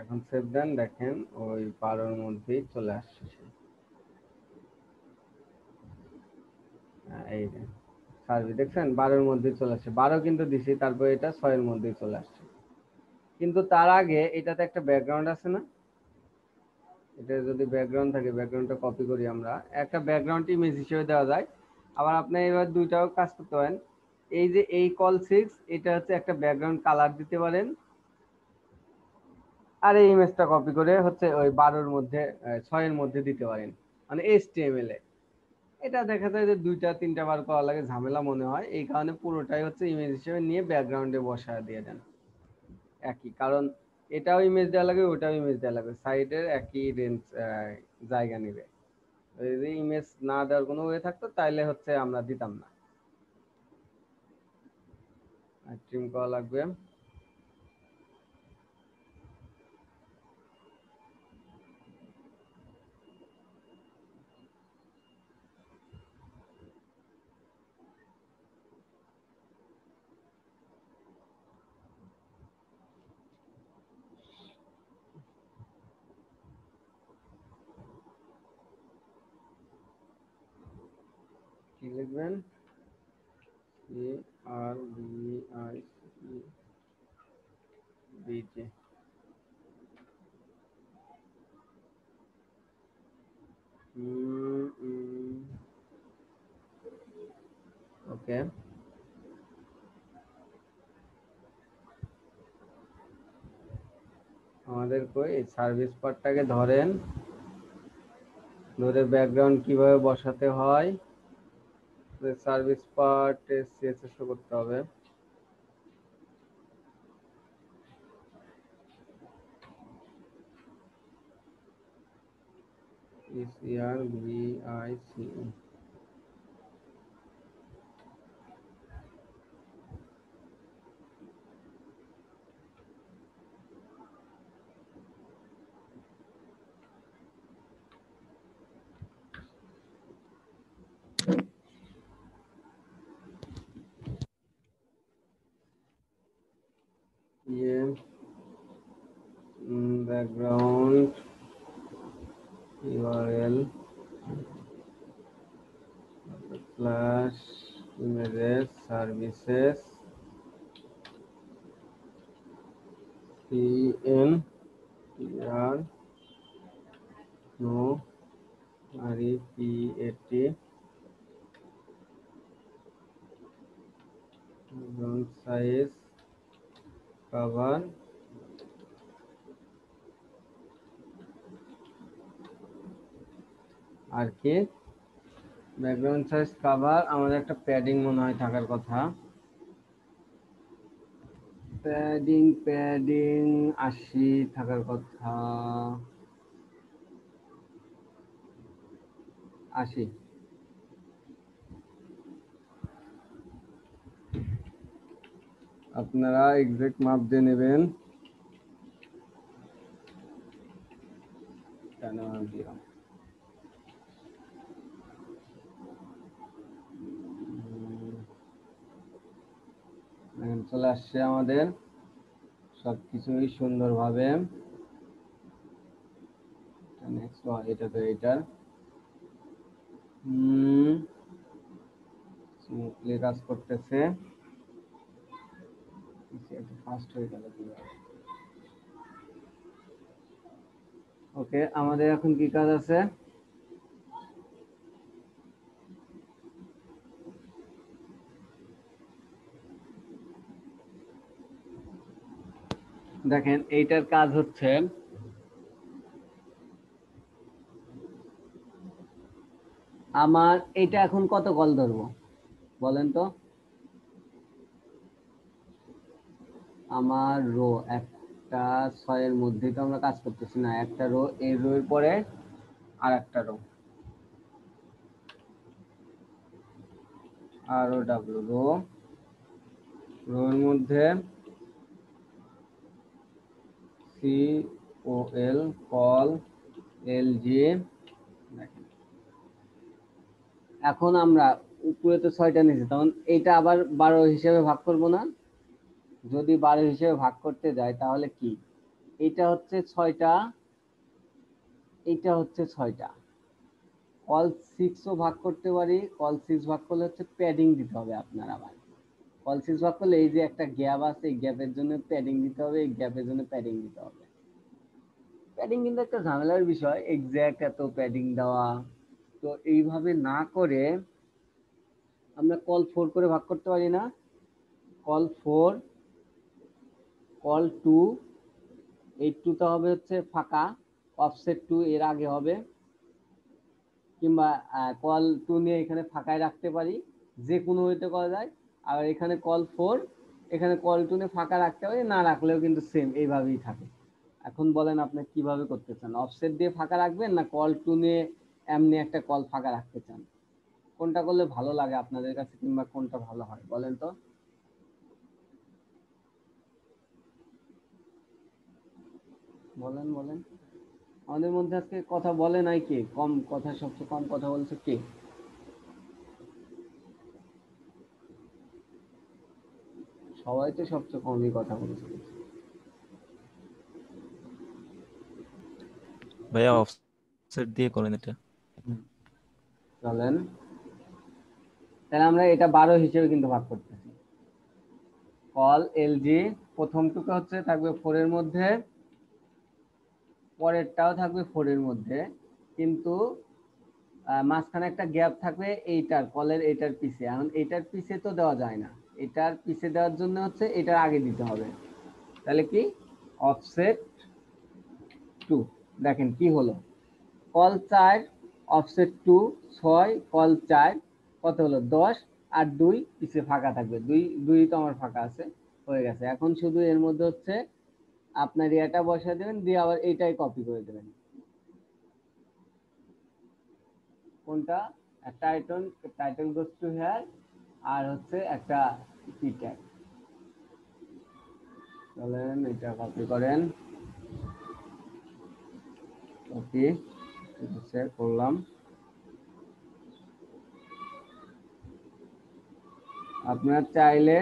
এখন সেভ দেন, দেখেন ওই 12-র মধ্যেই চলে আসছে। এই যে সার্ভিস দেখছেন 12-র মধ্যেই চলে আসছে। 12 কিন্তু দিছি, তারপর এটা 6-এর মধ্যেই চলে আসছে। কিন্তু তার আগে এটাতে একটা ব্যাকগ্রাউন্ড আছে না, এটা যদি ব্যাকগ্রাউন্ড থাকে, ব্যাকগ্রাউন্ডটা কপি করি আমরা, একটা ব্যাকগ্রাউন্ড ইমেজ হিসেবে দেওয়া যায়। আবার আপনি এবার দুইটাও কাজ করতে পারেন। এই যে এই কল 6, এটা হচ্ছে একটা ব্যাকগ্রাউন্ড কালার দিতে পারেন, আর এই ইমেজটা কপি করে হচ্ছে ওই 12-র মধ্যে 6-এর মধ্যে দিতে পারেন, মানে HTML এ। এটা দেখা যায় যে 2-3টা বার করা লাগে, ঝামেলা মনে হয়, এই কারণে পুরোটাই হচ্ছে ইমেজ হিসেবে নিয়ে ব্যাকগ্রাউন্ডে বসায় দিয়ে দেন একই। কারণ এটাও ইমেজ দেওয়া লাগে, ওটাও ইমেজ দেওয়া লাগে, সাইডের একই রেঞ্জ জায়গা নেবে। যদি ইমেজ না দেওয়ার কোনো ওয়ে থাকতো তাইলে হচ্ছে আমরা দিতাম না। ট্রিম করা লাগবে। কি লিখবেন? CRVICBJ। ওকে, আমাদের কই এই সার্ভিস পার্টটাকে ধরেন, ধরে ব্যাকগ্রাউন্ড কিভাবে বসাতে হয়, সার্ভিস পার্ট CSS করতে হবে। CRVICE ये background URL slash images services CNTR no REPAT background size cover আর কি ব্যাকগ্রাউন্ড সাইজ কভার। আমাদের একটা প্যাডিং মনে হয় থাকার কথা, প্যাডিং 80 থাকার কথা, 80। আপনারা এক্সাক্ট মাপ দিয়ে নেবেন। কেন দিলাম চলে আসছে আমাদের সবকিছুই সুন্দরভাবে। নেক্সট এটা তো এটার স্মুথলি কাজ করতেছে। ফাস্ট হয়ে গেল। ওকে, আমাদের এখন কি কাজ আছে? দেখেন এইটার কাজ হচ্ছে আমার এটা এখন কত কল ধরবো বলেন তো? আমার রো একটা 6 এর মধ্যেই তো আমরা কাজ করতেছি না, একটা রো, এই রো এর পরে আর একটা রো, আর ও ডাব্লিউ রো, রোর মধ্যে সি ও এল, কল এল জি। এখন আমরা উপরে তো 6টা নিয়েছি, তখন এইটা আবার 12 হিসেবে ভাগ করব না? যদি 12 হিসেবে ভাগ করতে যাই তাহলে কি, এটা হচ্ছে 6টা, এটা হচ্ছে 6টা। কল 6ও ভাগ করতে পারি, কল 6 ভাগ করলে হচ্ছে প্যাডিং দিতে হবে আপনার। আবার কল 6 ভাগ করলে এই যে একটা গ্যাপ আছে, এই গ্যাপের জন্য প্যাডিং দিতে হবে, এই গ্যাপের জন্য প্যাডিং দিতে হবে। প্যাডিং কিন্তু একটা ঝামেলার বিষয়, এক্সাক্ট এত প্যাডিং দেওয়া। তো এইভাবে না করে আমরা কল 4 করে ভাগ করতে পারি না? কল 4, কল 2, এই 2টা হবে হচ্ছে ফাঁকা, অফসেট 2 এর আগে হবে, কিংবা কল 2 নিয়ে এখানে ফাঁকায় রাখতে পারি, যে কোনো ওয়েতে করা যায়। আর এখানে কল 4, এখানে কল 2 নিয়ে ফাঁকা রাখতে পারি, না রাখলেও কিন্তু সেম এইভাবেই থাকে। এখন বলেন আপনি কিভাবে করতে চান, অফসেট দিয়ে ফাঁকা রাখবেন না কল 2 নিয়ে এমনি একটা কল ফাঁকা রাখতে চান? কোনটা করলে ভালো লাগে আপনাদের কাছে, কিংবা কোনটা ভালো হয় বলেন তো? বলেন বলেন, আমাদের মধ্যে আজকে কথা বলে নাই কে? কম কথা, সবচেয়ে কম কথা বলছে কে? সবাই তো সবচেয়ে কমই কথা বলছে। ভাইয়া অফসেট দিয়ে করেন এটা। চলেন তাহলে আমরা এটা 12 হিসেবে কিন্তু ভাগ করতেছি। কল এলজি প্রথমটুকু হচ্ছে থাকবে 4 এর মধ্যে, পরেরটাও থাকবে 4 এর মধ্যে, কিন্তু মাঝখানে একটা গ্যাপ থাকবে এইটার, কলের এইটার পিছে। এখন এইটার পিছে তো দেওয়া যায় না, এটার পিছে দেওয়ার জন্য হচ্ছে এটার আগে দিতে হবে। তাহলে কি, অফসেট 2। দেখেন কি হলো, কল 4 অফসেট 2 6, কল 4 কত হলো 10, আর 2 পিছে ফাঁকা থাকবে, 2 তো আমার ফাঁকা আছে, হয়ে গেছে। এখন শুধু এর মধ্যে হচ্ছে আপনার এটা বসিয়ে দেবেন, দিয়ে আবার এইটাই কপি করে দেবেন। কোনটা? একটা টাইটেল গোস টু হেয়ার, আর হচ্ছে একটা কি ট্যাগ। চলেন এটা কপি করেন, কপি করলাম। আপনার চাইলে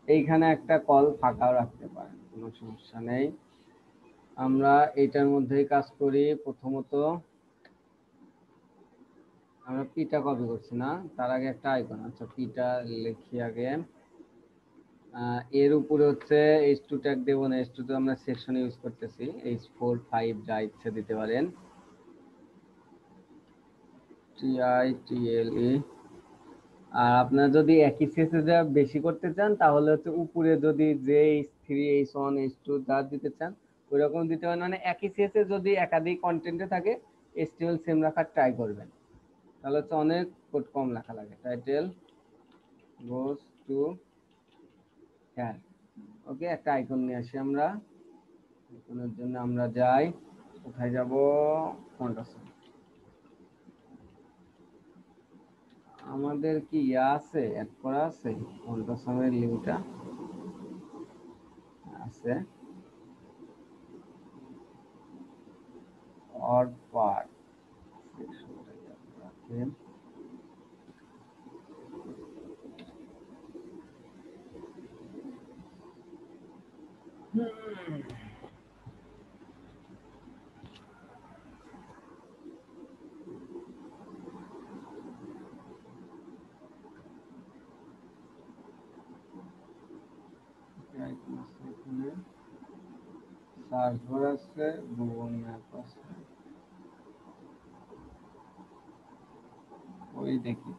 এইখানে একটা কল ফাঁকাও রাখতে পারেন, কোনো সমস্যা নেই। আমরা এইটার মধ্যেই কাজ করি। প্রথমত আমরা পিটা কপি করছি না, তার আগে একটা আইকন, আচ্ছা পিটা লিখি আগে। এর উপরে হচ্ছে h2 ট্যাগ দেব না, h2 তো আমরা সেকশন ইউজ করতেছি, h4 5 যা ইচ্ছে দিতে পারেন, title। আর আপনারা যদি একই সিএসএস বেশি করতে চান তাহলে হচ্ছে উপরে যদি যে h3 h1 h2 যা দিতে চান ওই রকম দিতে পারেন। মানে একই সিএসএস যদি একাধিক কন্টেন্টে থাকে HTML সেম রাখার ট্রাই করবেন, তাহলে হচ্ছে অনেক কোড কম লেখা লাগে। টাইটেল গোস টু হ্যাঁ, ওকে। একটা আইকন নিয়ে আসি আমরা, আইকনের জন্য আমরা যাই, কোথায় যাব, ফন্টাসম। আমাদের কি ইয়া আছে, অ্যাড করা আছে ফন্টাসমের লিঙ্কটা আছে, অর পার্ট সেকশনটা রাখেন। সার্ভার আছে, গুগল ম্যাপ আছে, ওই দেখি।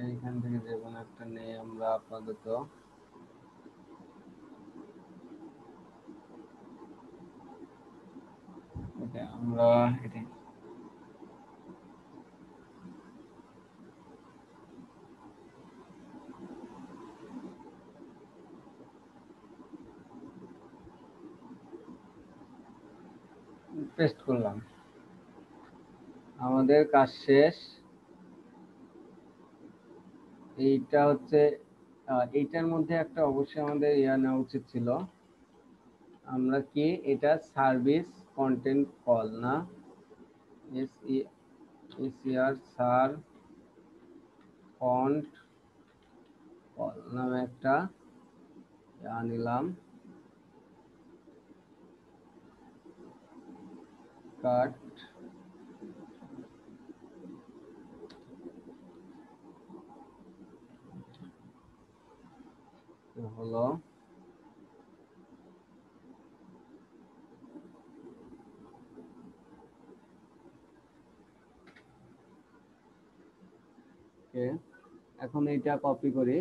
এইখান থেকে যে কোনো একটা নেই আমরা আপাতত। ওকে, আমরা এটা পেস্ট করলাম, আমাদের কাজ শেষ। এইটা হচ্ছে এইটার মধ্যে একটা অবশ্যই আমাদের নেওয়া উচিত ছিল, আমরা কি এটা সার্ভিস কন্টেন্ট কল না, এসইআর সার কন্ট কল নামে একটা নিলাম, কাট হলো। এখন এটা কপি করি,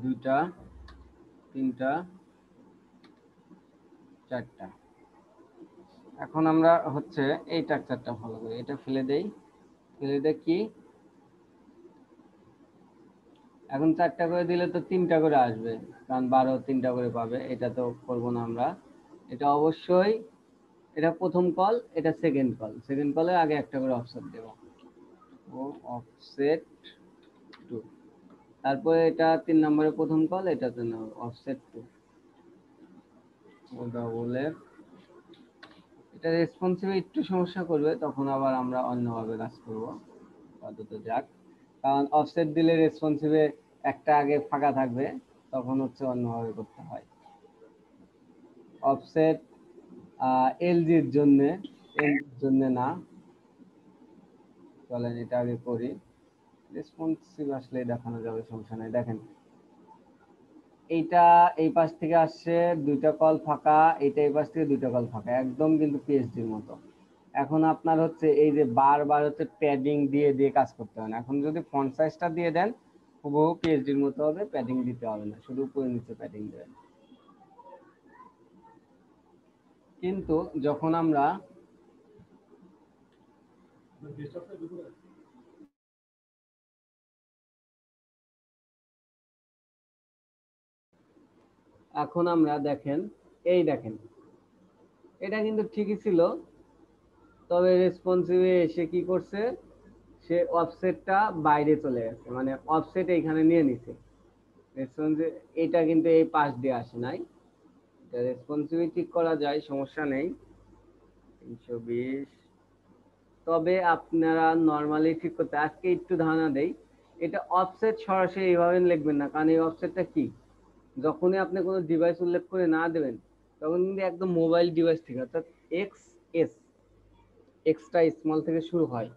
দুইটা, তিনটা, চারটা। এখন আমরা হচ্ছে এই স্ট্রাকচারটা ফলো করি, এটা ফেলে দেই, ফেলে দিয়ে কি এখন 4টা করে দিলে তো 3টা করে আসবে, কারণ 12 3টা করে পাবে, এটা তো করব না আমরা। এটা অবশ্যই এটা প্রথম কল, এটা সেকেন্ড কল, সেকেন্ড কলে আগে একটা করে অফসেট দেব, ও অফসেট 2। তারপরে এটা 3 নম্বরে প্রথম কল, এটা তো না অফসেট 2 ও ডবলের। এটা রেসপন্সিভে একটু সমস্যা করবে, তখন আবার আমরা অন্যভাবে কাজ করব, আপাতত যাক। কারণ অফসেট দিলে রেসপন্সিভে একটা আগে ফাঁকা থাকবে, তখন হচ্ছে অন্যভাবে করতে হয়। অফসেট এলজির জন্য, এর জন্য না, চলেন এটা আগে করি, রেসপন্সিভ আসলে দেখানো যাবে, সমস্যা নাই। দেখেন এইটা এই পাশ থেকে আসছে 2টা কল ফাঁকা, এইটা এই পাশ থেকে 2টা কল ফাঁকা, একদম কিন্তু পিএইচডির মতো। এখন আপনার হচ্ছে এই যে বারবার হচ্ছে প্যাডিং দিয়ে দিয়ে কাজ করতে হয় না, এখন যদি ফন্ট সাইজটা দিয়ে দেন হুবহু পিএইচডির মতো হবে, প্যাডিং দিতে হবে না, শুধু উপরে নিচে প্যাডিং দেবেন। কিন্তু যখন আমরা এখন আমরা দেখেন, এই দেখেন এটা কিন্তু ঠিকই ছিল, তবে রেসপন্সিভে এসে কি করছে, সে অফসেটটা বাইরে চলে গেছে, মানে অফসেট এইখানে নিয়ে নিছে। রেসপন্সিভ এটা কিন্তু এই পাশ দিয়ে আসে নাই, এটা রেসপন্সিভে ঠিক করা যায়, সমস্যা নেই। 320, তবে আপনারা নরমালি ঠিক করতে, আজকে একটু ধারণা দেই, এটা অফসেট সরাসরি এইভাবে লিখবেন না, কারণ এই অফসেটটা কি, যখনই আপনি কোনো ডিভাইস উল্লেখ করে না দেবেন, তখন কিন্তু একদম মোবাইল ডিভাইস থেকে, অর্থাৎ এক্সএস এক্সট্রা স্মল থেকে শুরু হয়।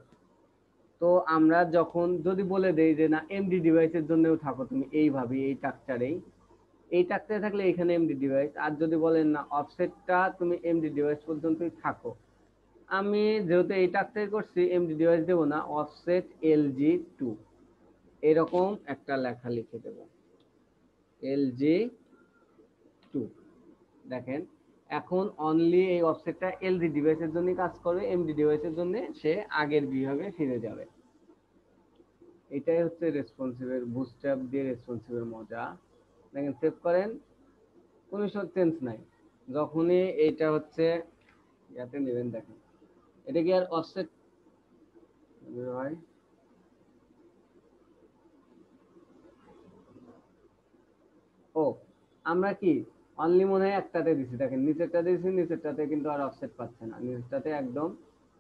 তো আমরা যখন যদি বলে দেই যে না এমডি ডিভাইসের জন্যও থাকো তুমি এইভাবে, এই স্ট্রাকচারেই, এই স্ট্রাকচারে থাকলে এখানে এমডি ডিভাইস, আর যদি বলেন না অফসেটটা তুমি এমডি ডিভাইস পর্যন্তই থাকো, আমি যেহেতু এই স্ট্রাকচারে করছি এমডি ডিভাইস দেবো না, অফসেট এলজি 2 এরকম একটা লেখা লিখে দেব, এলজি 2। দেখেন এখন অনলি এই অফসেটটা এলজি ডিভাইসের জন্য কাজ করবে, এমডি ডিভাইসের জন্য সে আগের বিভাগে ফিরে যাবে। এটাই হচ্ছে রেসপন্সিভের বুটস্ট্র্যাপ দিয়ে রেসপন্সিভের মজা। দেখেন সেভ করেন, কোনো চেঞ্জ নাই, যখনই এইটা হচ্ছে ইয়াতে নেবেন, দেখেন এটা কি আর অফসেট হয়, ও আমরা কি অনলি মনে হয় একটাতে দিছি, দেখেন নিচেরটা দিয়েছি, নিচেরটাতে কিন্তু আর অফসেট পাচ্ছে না, নিচেরটাতে একদম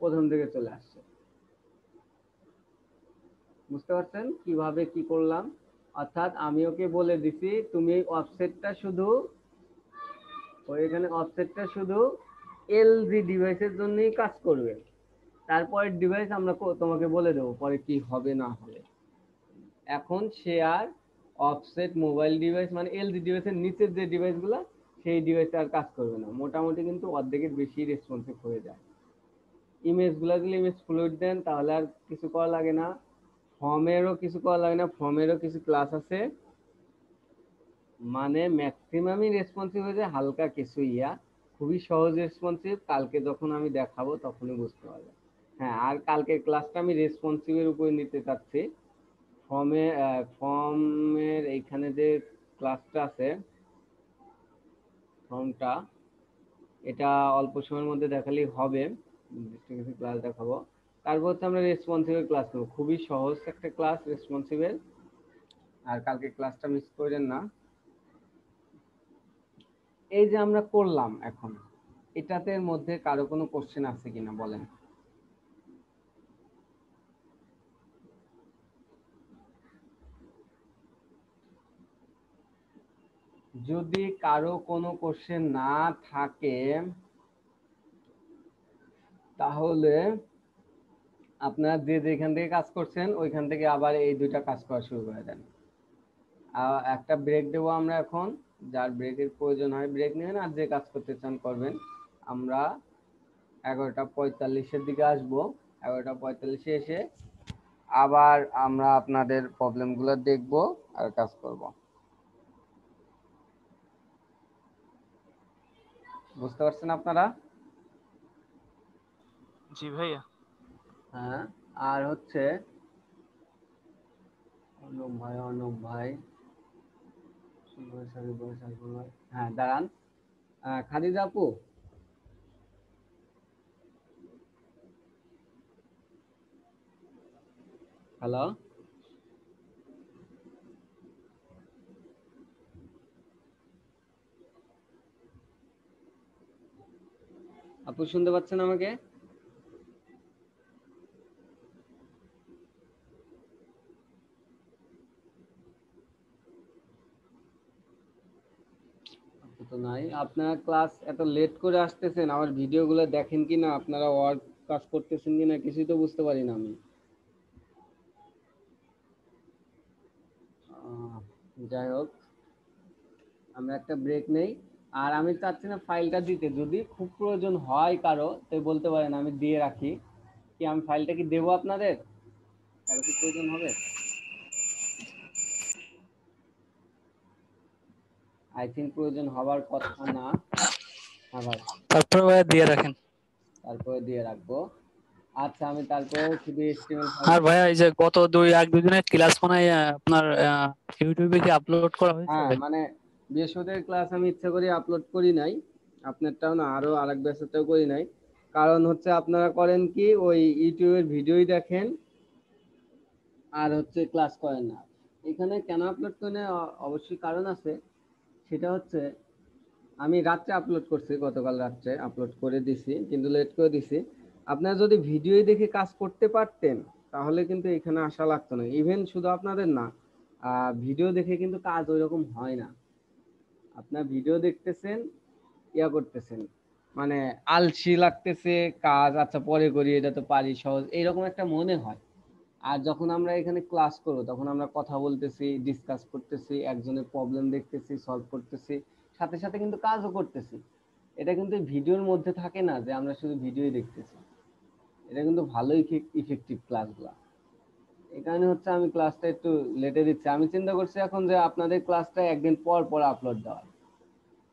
প্রথম দিকে চলে আসছে। বুঝতে পারছেন কিভাবে কি করলাম, অর্থাৎ আমি ওকে বলে দিছি তুমি অফসেটটা শুধু এখানে অফসেটটা শুধু এলজি ডিভাইসের জন্যই কাজ করবে, তারপরে ডিভাইস আমরা তোমাকে বলে দেবো পরে কি হবে না হবে। এখন সে আর অফসেট মোবাইল ডিভাইস মানে এলজি ডিভাইসের নিচের যে ডিভাইসগুলো সেই ডিভাইসে আর কাজ করবে না, মোটামুটি কিন্তু অর্ধেকের বেশি রেসপন্সিভ হয়ে যায়। ইমেজগুলো যদি ইমেজ ফ্লুইড দেন তাহলে আর কিছু করা লাগে না, ফর্মেরও কিছু করা লাগে না, ফর্মেরও কিছু ক্লাস আছে, মানে ম্যাক্সিমামই রেসপন্সিভ হয়ে যায়, হালকা কিছু খুবই সহজ রেসপন্সিভ। কালকে যখন আমি দেখাবো তখনই বুঝতে পারবে। হ্যাঁ, আর কালকের ক্লাসটা আমি রেসপন্সিভের উপর নিতে চাচ্ছি। ফর্মের এইখানে যে ক্লাসটা আছে, ফর্মটা, এটা অল্প সময়ের মধ্যে দেখালেই হবে, কিছু ক্লাস দেখাবো। তারপর হচ্ছে আমরা রেসপন্সিভের ক্লাস নেবো, খুবই সহজ একটা ক্লাস রেসপন্সিভের। আর কালকে ক্লাসটা মিস করেন না। এই যে আমরা করলাম এখন, এটাতে মধ্যে কারো কোনো কোশ্চেন আছে কিনা বলেন? যদি কারো কোনো কোশ্চেন না থাকে তাহলে আপনারা যে যেখান থেকে কাজ করছেন ওইখান থেকে আবার এই দুইটা কাজ করা শুরু করে দেন। একটা ব্রেক দেবো আমরা এখন, যার ব্রেকের প্রয়োজন হয় ব্রেক নেবেন, আর যে কাজ করতে চান করবেন। আমরা 11:45-এর দিকে আসবো, 11:45-এ এসে আবার আমরা আপনাদের প্রবলেমগুলো দেখব আর কাজ করব। বুঝতে পারছেন আপনারা? জি ভাইয়া। হ্যাঁ, আর হচ্ছে অর্ণব ভাই, হ্যাঁ দাঁড়ান, খাদিজা আপু, হ্যালো, আপু শুনতে পাচ্ছেন আমাকে? আপু তো নাই। আপনারা ক্লাস এত লেট করে আসতেছেন, আমার ভিডিওগুলো দেখেন কিনা, আপনারা ওয়ার্ক কাজ করতেছেন কিনা কিছুই তো বুঝতে পারি না আমি। যাই হোক, আমরা একটা ব্রেক নেই। আর আমি চাচ্ছি না ফাইলটা দিতে, যদি খুব প্রয়োজন হয় কারো তো বলতে পারেন, আমি দিয়ে রাখি। কি আমি ফাইলটা কি দেবো আপনাদের? কারো কি প্রয়োজন হবে? আই থিঙ্ক প্রয়োজন হবার কথা না। হ্যাঁ ভাই, তারপরে ভাইয়া দিয়ে রাখেন। তারপরে দিয়ে রাখবো। আচ্ছা, আমি তারপরে শুধু HTML আর ফাইল। ভাইয়া এই যে গত এক দুই দিনের ক্লাস মানে আপনার ইউটিউবে কি আপলোড করা হয়েছে হ্যাঁ, ভাই? মানে বৃহস্পতির ক্লাস আমি ইচ্ছা করে আপলোড করি নাই, আপনারটাও না, আরো আরেক ব্যাচটাও করি নাই। কারণ হচ্ছে আপনারা করেন কি, ওই ইউটিউবের ভিডিওই দেখেন আর হচ্ছে ক্লাস করেন না। এখানে কেন আপলোড করি না, অবশ্যই কারণ আছে। সেটা হচ্ছে আমি রাত্রে আপলোড করছি, গতকাল রাত্রে আপলোড করে দিছি, কিন্তু লেট করে দিছি। আপনারা যদি ভিডিওই দেখে কাজ করতে পারতেন তাহলে কিন্তু এখানে আসা লাগতো না। ইভেন শুধু আপনাদের না, ভিডিও দেখে কিন্তু কাজ ওইরকম হয় না। আপনার ভিডিও দেখতেছেন, করতেছেন, মানে আলসি লাগতেছে কাজ, আচ্ছা পরে করি, এটা তো পারি, সহজ, এইরকম একটা মনে হয়। আর যখন আমরা এখানে ক্লাস করবো তখন আমরা কথা বলতেছি, ডিসকাস করতেছি, একজনের প্রবলেম দেখতেছি, সলভ করতেছি, সাথে সাথে কিন্তু কাজও করতেছি। এটা কিন্তু ভিডিওর মধ্যে থাকে না যে আমরা শুধু ভিডিওই দেখতেছি। এটা কিন্তু ভালোই ইফেক্টিভ ক্লাসগুলো। এই কারণে হচ্ছে আমি ক্লাসটা একটু লেটে দিচ্ছি। আমি চিন্তা করছি এখন যে আপনাদের ক্লাসটা একদিন পর পর আপলোড দেওয়া,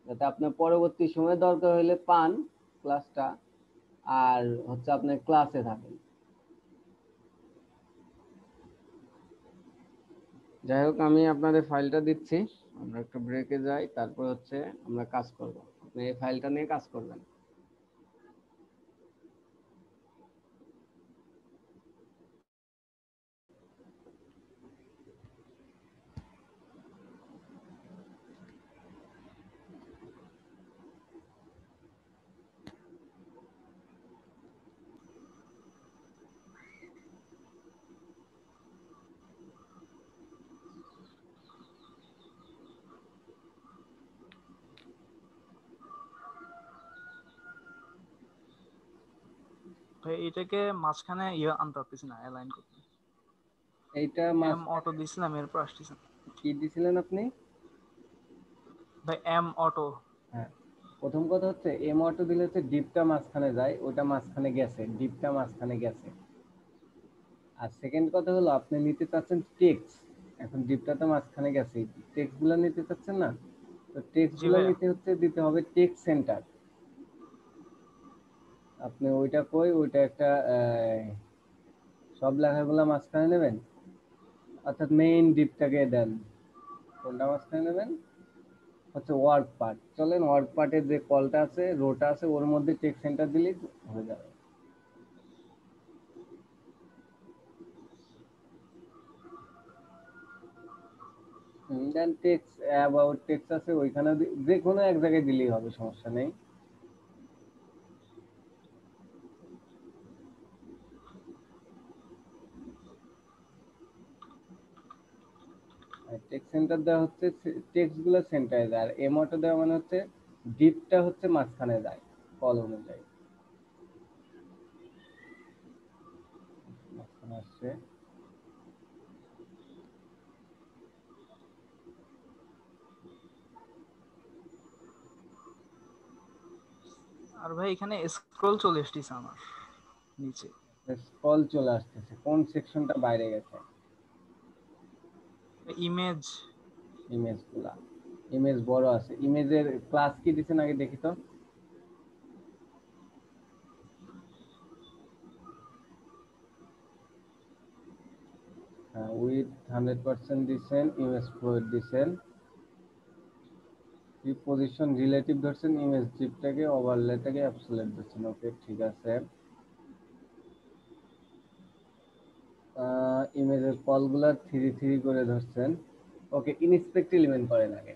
যাতে আপনার পরবর্তী সময় দরকার হলে পান ক্লাসটা, আর হচ্ছে আপনার ক্লাসে থাকেন। যাই হোক, আমি আপনাদের ফাইলটা দিচ্ছি, আমরা একটু ব্রেকে যাই, তারপর হচ্ছে আমরা কাজ করব। আপনি এই ফাইলটা নিয়ে কাজ করবেন। ভাই এটাকে মাঝখানে আনতে পারতেছি না, অ্যালাইন করতে। এইটা এম অটো দিছিলাম, এরপর আসতেছে। কি দিছিলেন আপনি? ভাই এম অটো। হ্যাঁ, প্রথম কথা হচ্ছে এম অটো দিলে হচ্ছে ডিপটা মাঝখানে যায়, ওটা মাঝখানে গেছে, ডিপটা মাঝখানে গেছে। আর সেকেন্ড কথা হলো আপনি নিতে চাচ্ছেন টেক্সট, এখন ডিপটা তো মাঝখানে গেছে, টেক্সট গুলো নিতে চাচ্ছেন না, তো টেক্সট জি গুলো ভাইয়া। নিতে হচ্ছে দিতে হবে টেক্সট সেন্টার। আপনি ওইটা কই, ওইটা একটা সব লেখাগুলো মাঝখানে নেবেন, অর্থাৎ মেইন ডিপটাকে দেন। কোনটা মাঝখানে নেবেন? হচ্ছে ওয়ার্ক পার্ট। চলেন ওয়ার্ক পার্টের যে কলটা আছে, রোটা আছে, ওর মধ্যে টেক্সট সেন্টার দিলেই হয়ে যাবে। দেন টেক্সট অ্যাবাউট টেক্সট আছে ওইখানে, যে কোনো এক জায়গায় দিলেই হবে, সমস্যা নেই। টেক্সট সেন্টার দেওয়া হচ্ছে টেক্সট গুলো সেন্টারে যায়, আর এমোটা দেওয়া মানে হচ্ছে ডিপটা হচ্ছে মাঝখানে যায় কল অনুযায়ী। মাঝখানে আসছে। আর ভাই এখানে স্ক্রল চলে আসতেছে আমার নিচে। স্ক্রল চলে আসতেছে, কোন সেকশনটা বাইরে গেছে? ইমেজ। ইমেজ গুলা, ইমেজ বড় আছে। ইমেজের ক্লাস কি দিছেন আগে দেখি তো। হ্যাঁ, উইথ 100% দিছেন, ইমেজ ফ্লোট দিছেন, পজিশন রিলেটিভ ধরছেন, ইমেজ জিপটাকে ওভারলেটাকে অ্যাবসোলিউট ধরছেন। ওকে, ঠিক আছে। ইমেজের কলগুলা 3 করে ধরছেন। ওকে, ইনস্পেক্ট এলিমেন্ট করেন আগে।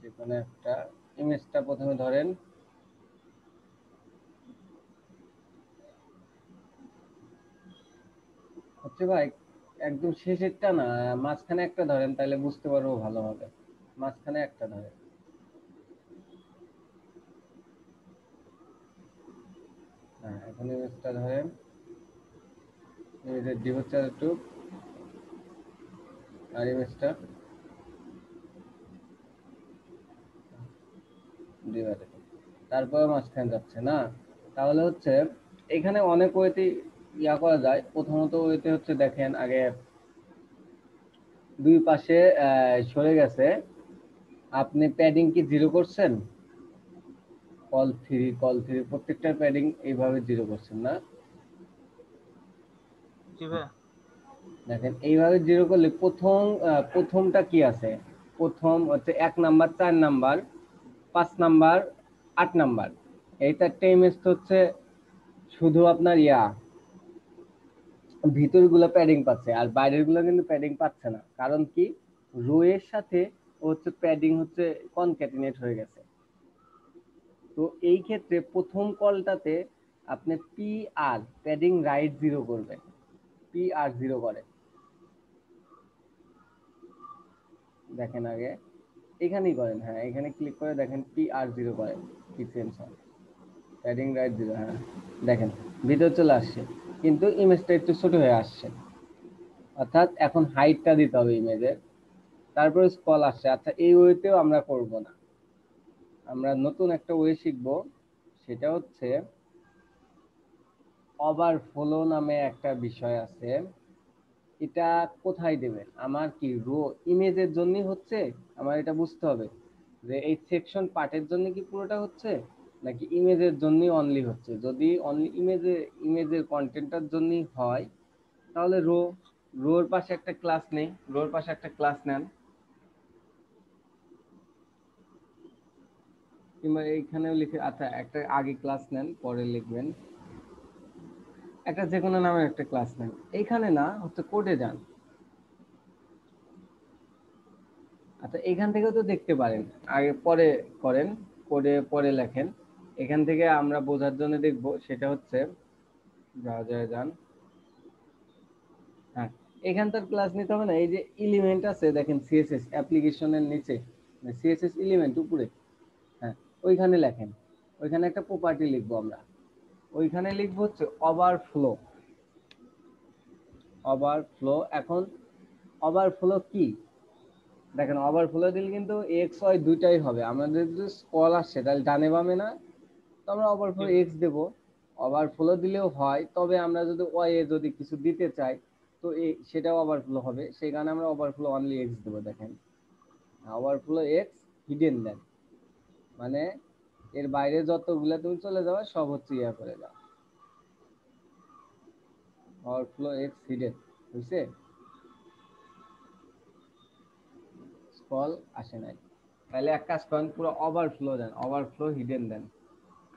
যেখানে একটা ইমেজটা প্রথমে ধরেন, হচ্ছে ভাই একদম শেষেরটা না, মাঝখানে একটা ধরেন, তাহলে বুঝতে পারবো ভালো হবে। মাঝখানে একটা ধরেন। হ্যাঁ, এখন ইমেজটা ধরেন, ইমেজের ডিপ হচ্ছে একটু, আর ইমেজটা ডিভাইডেড, তারপরে মাঝখানে যাচ্ছে না। তাহলে হচ্ছে এখানে অনেক ওয়েতে ইয়া করা যায়। প্রথমত ওয়েতে হচ্ছে দেখেন আগে দুই পাশে সরে গেছে, আপনি প্যাডিং কি 0 করছেন? কল থ্রি প্রত্যেকটা প্যাডিং এইভাবে 0 করছেন না? জি ভাইয়া। দেখেন এইভাবে 0 করলে প্রথমটা কি আছে? প্রথম হচ্ছে 1 নাম্বার, 4 নাম্বার, 5 নাম্বার, 8 নাম্বার। এই চারটে ইমেজ তো হচ্ছে শুধু আপনার ভিতর গুলো প্যাডিং পাচ্ছে, আর বাইরের গুলো কিন্তু প্যাডিং পাচ্ছে না। কারণ কি? রো এর সাথে হচ্ছে প্যাডিং হচ্ছে কনক্যাটিনেট হয়ে গেছে। তো এই ক্ষেত্রে প্রথম কলটাতে আপনি পি আর প্যাডিং রাইট 0 করবেন, পি আর 0 করে দেখেন আগে, এখানেই করেন। হ্যাঁ, এখানে ক্লিক করে দেখেন পি আর 0 করেন, সিকোয়েন্স প্যাডিং রাইট 0। হ্যাঁ, দেখেন ভিতর চলে আসছে, কিন্তু ইমেজটা একটু ছোট হয়ে আসছে, অর্থাৎ এখন হাইটটা দিতে হবে ইমেজের। তারপরে স্ক্রল আসছে। আচ্ছা, এই ওয়েতেও আমরা করব না, আমরা নতুন একটা ওয়ে শিখব, সেটা হচ্ছে ওভারফ্লো নামে একটা বিষয় আছে। এটা কোথায় দেবেন? আমার কি রো ইমেজের জন্য হচ্ছে, আমার এটা বুঝতে হবে যে এই সেকশন পার্টের জন্য কি পুরোটা হচ্ছে, নাকি ইমেজের জন্য অনলি হচ্ছে। যদি অনলি ইমেজের কন্টেন্টটার জন্যই হয়, তাহলে রোর পাশে একটা ক্লাস নেই, রোর পাশে একটা ক্লাস নেন, কিংবা এইখানেও লিখে, আচ্ছা একটা আগে ক্লাস নেন, পরে লিখবেন, একটা যে কোনো নামের একটা ক্লাস নেন। এইখানে না হচ্ছে কোডে যান। আচ্ছা, এখান থেকেও তো দেখতে পারেন, আগে পরে করেন, কোডে পরে লেখেন। এখান থেকে আমরা বোঝার জন্য দেখব, সেটা হচ্ছে যান। হ্যাঁ, এখানকার ক্লাস নিতে হবে না। এই যে এলিমেন্ট আছে দেখেন, সিএসএস অ্যাপ্লিকেশনের নিচে, সিএসএস এলিমেন্ট উপরে, হ্যাঁ ওইখানে লেখেন। ওইখানে একটা প্রপার্টি লিখবো আমরা, ওইখানে লিখবো হচ্ছে ওভারফ্লো। ওভারফ্লো, এখন ওভারফ্লো কি দেখেন, ওভারফ্লো দিলে কিন্তু এক্স ওয়াই দুইটাই হবে। আমাদের যদি স্কল আসছে তাহলে ডানে বামে না, তো আমরা ওভারফ্লো এক্স দেব। ওভারফ্লো দিলেও হয়, তবে আমরা যদি ওয়াই এ যদি কিছু দিতে চাই তো সেটাও ওভারফ্লো হবে, সেই কারণে আমরা ওভারফ্লো অনলি এক্স দেবো। দেখেন ওভারফ্লো এক্স হিডেন দেন, মানে এর বাইরে যতগুলা তুমি চলে যাবে সব হচ্ছে ইয়া করে দাও, ওভারফ্লো এক্স হিডেন। বুঝছে? স্কল আসে নাই, তাহলে এক কাজ করেন, পুরো ওভারফ্লো দেন, ওভারফ্লো হিডেন দেন।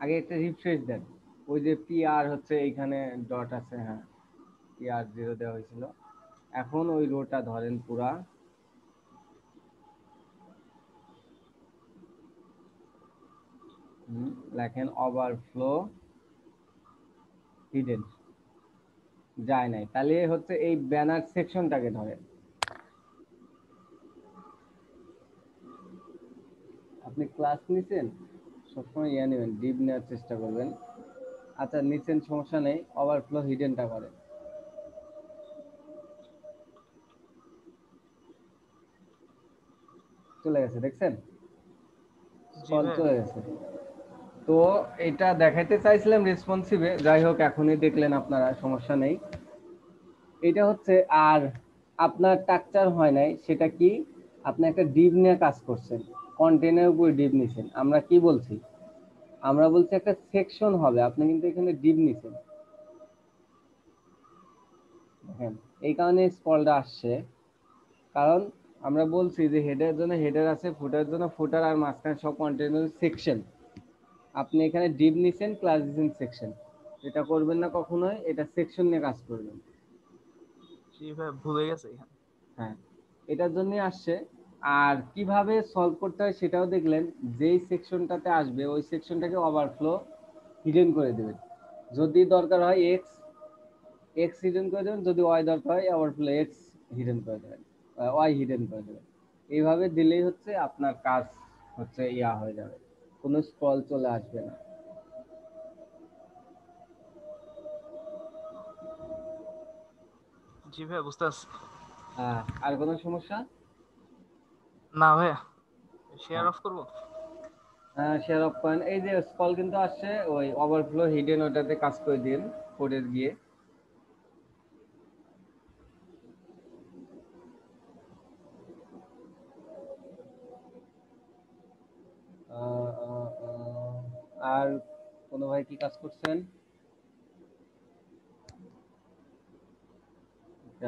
আগে একটা রিফ্রেশ দেন, ওই যে পি আর হচ্ছে এইখানে ডট আছে, হ্যাঁ পি আর 0 দেওয়া হয়েছিল। এখন ওই রোটা ধরেন পুরা, লেখেন ওভারফ্লো হিডেন, যায় নাই, তাহলে হচ্ছে এই ব্যানার সেকশনটাকে ধরেন। আপনি ক্লাস নিছেন, সবসময় ইয়া নেবেন, ডিপ নেওয়ার চেষ্টা করবেন। আচ্ছা নিচেন, সমস্যা নেই, ওভারফ্লো হিডেনটা করেন। চলে গেছে, দেখছেন? জি স্কল ভাই। চলে গেছে। তো এটা দেখাইতে চাইছিলাম রেসপন্সিভে, যাই হোক এখনই দেখলেন আপনারা, সমস্যা নেই। এটা হচ্ছে, আর আপনার স্ট্রাকচার হয় নাই, সেটা কি, আপনি একটা ডিভ নিয়ে কাজ করছেন, কন্টেনারের উপর ডিভ নিছেন। আমরা কি বলছি, আমরা বলছি একটা সেকশন হবে, আপনি কিন্তু এখানে ডিভ নিছেন। দেখেন এই কারণে স্কলটা আসছে, কারণ আমরা বলছি যে হেডের জন্য হেডার আছে, ফুটার জন্য ফুটার, আর মাঝখানে সব কন্টেনার সেকশন। আপনি এখানে ডিভ নিছেন, ক্লাস দিছেন সেকশন। এটা করবেন না কখনোই, এটা সেকশন নিয়ে কাজ করবেন। জি ভাই, ভুলে গেছে এখানে। হ্যাঁ, এটার জন্যই আসছে। আর কিভাবে সলভ করতে হয় সেটাও দেখলেন, যেই সেকশনটাতে আসবে ওই সেকশনটাকে ওভারফ্লো হিডেন করে দেবেন। যদি দরকার হয় এক্স, এক্স হিডেন করে দেবেন, যদি ওয়াই দরকার হয় ওভারফ্লো এক্স হিডেন করে দেবেন, ওয়াই হিডেন করে দেবেন। এইভাবে দিলেই হচ্ছে আপনার কাজ হচ্ছে ইয়া হয়ে যাবে, কোনো স্ক্রল চলে আসবে না। জি ভাই, বুঝতে পারছি। আর কোনো সমস্যা? না ভাই, শেয়ার হ্যাঁ, অফ করবো। শেয়ার অফ করেন। এই যে স্কল কিন্তু আসছে, ওই ওভারফ্লো হিডেন ওটাতে কাজ করে দিন কোডের গিয়ে। আর কোনো ভাই কি কাজ করছেন?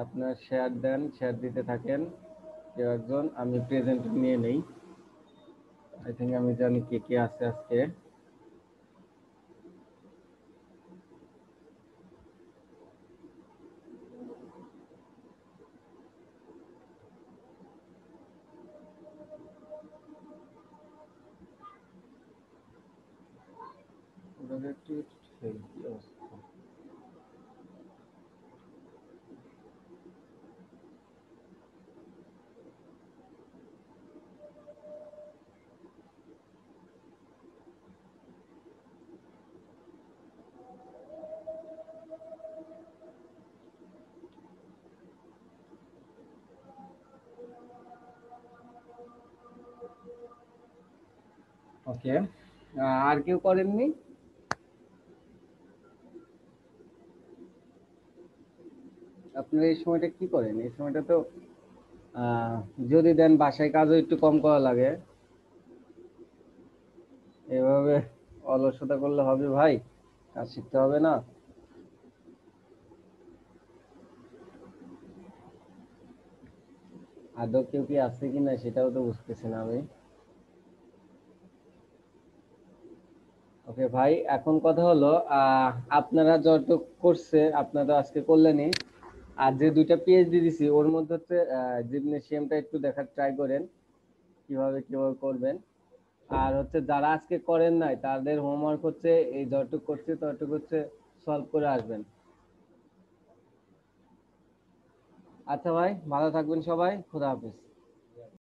আপনার শেয়ার দেন, শেয়ার দিতে থাকেন কেউ একজন। আমি প্রেজেন্ট নিয়ে নেই, আই থিঙ্ক আমি জানি কে কে আছে আজকে। ওকে, আর কেউ করেননি? আপনারা এই সময়টা কি করেন? এই সময়টা তো আহ, যদি দেন বাসায় কাজও একটু কম করা লাগে। এভাবে অলসতা করলে হবে ভাই? কাজ শিখতে হবে না? আদৌ কেউ কি আছে কিনা সেটাও তো বুঝতেছি না আমি। ওকে ভাই, এখন কথা হলো, আপনারা যতটুকু করছে আপনারা আজকে করলেনই। আর যে দুইটা পিএইচডি দিছি ওর মধ্যে হচ্ছে জিমনেশিয়ামটা একটু দেখার ট্রাই করেন, কিভাবে কিভাবে করবেন। আর হচ্ছে যারা আজকে করেন নাই তাদের হোমওয়ার্ক হচ্ছে এই যতটুকু করছে ততটুকু হচ্ছে সলভ করে আসবেন। আচ্ছা ভাই, ভালো থাকবেন সবাই, খোদা হাফেজ।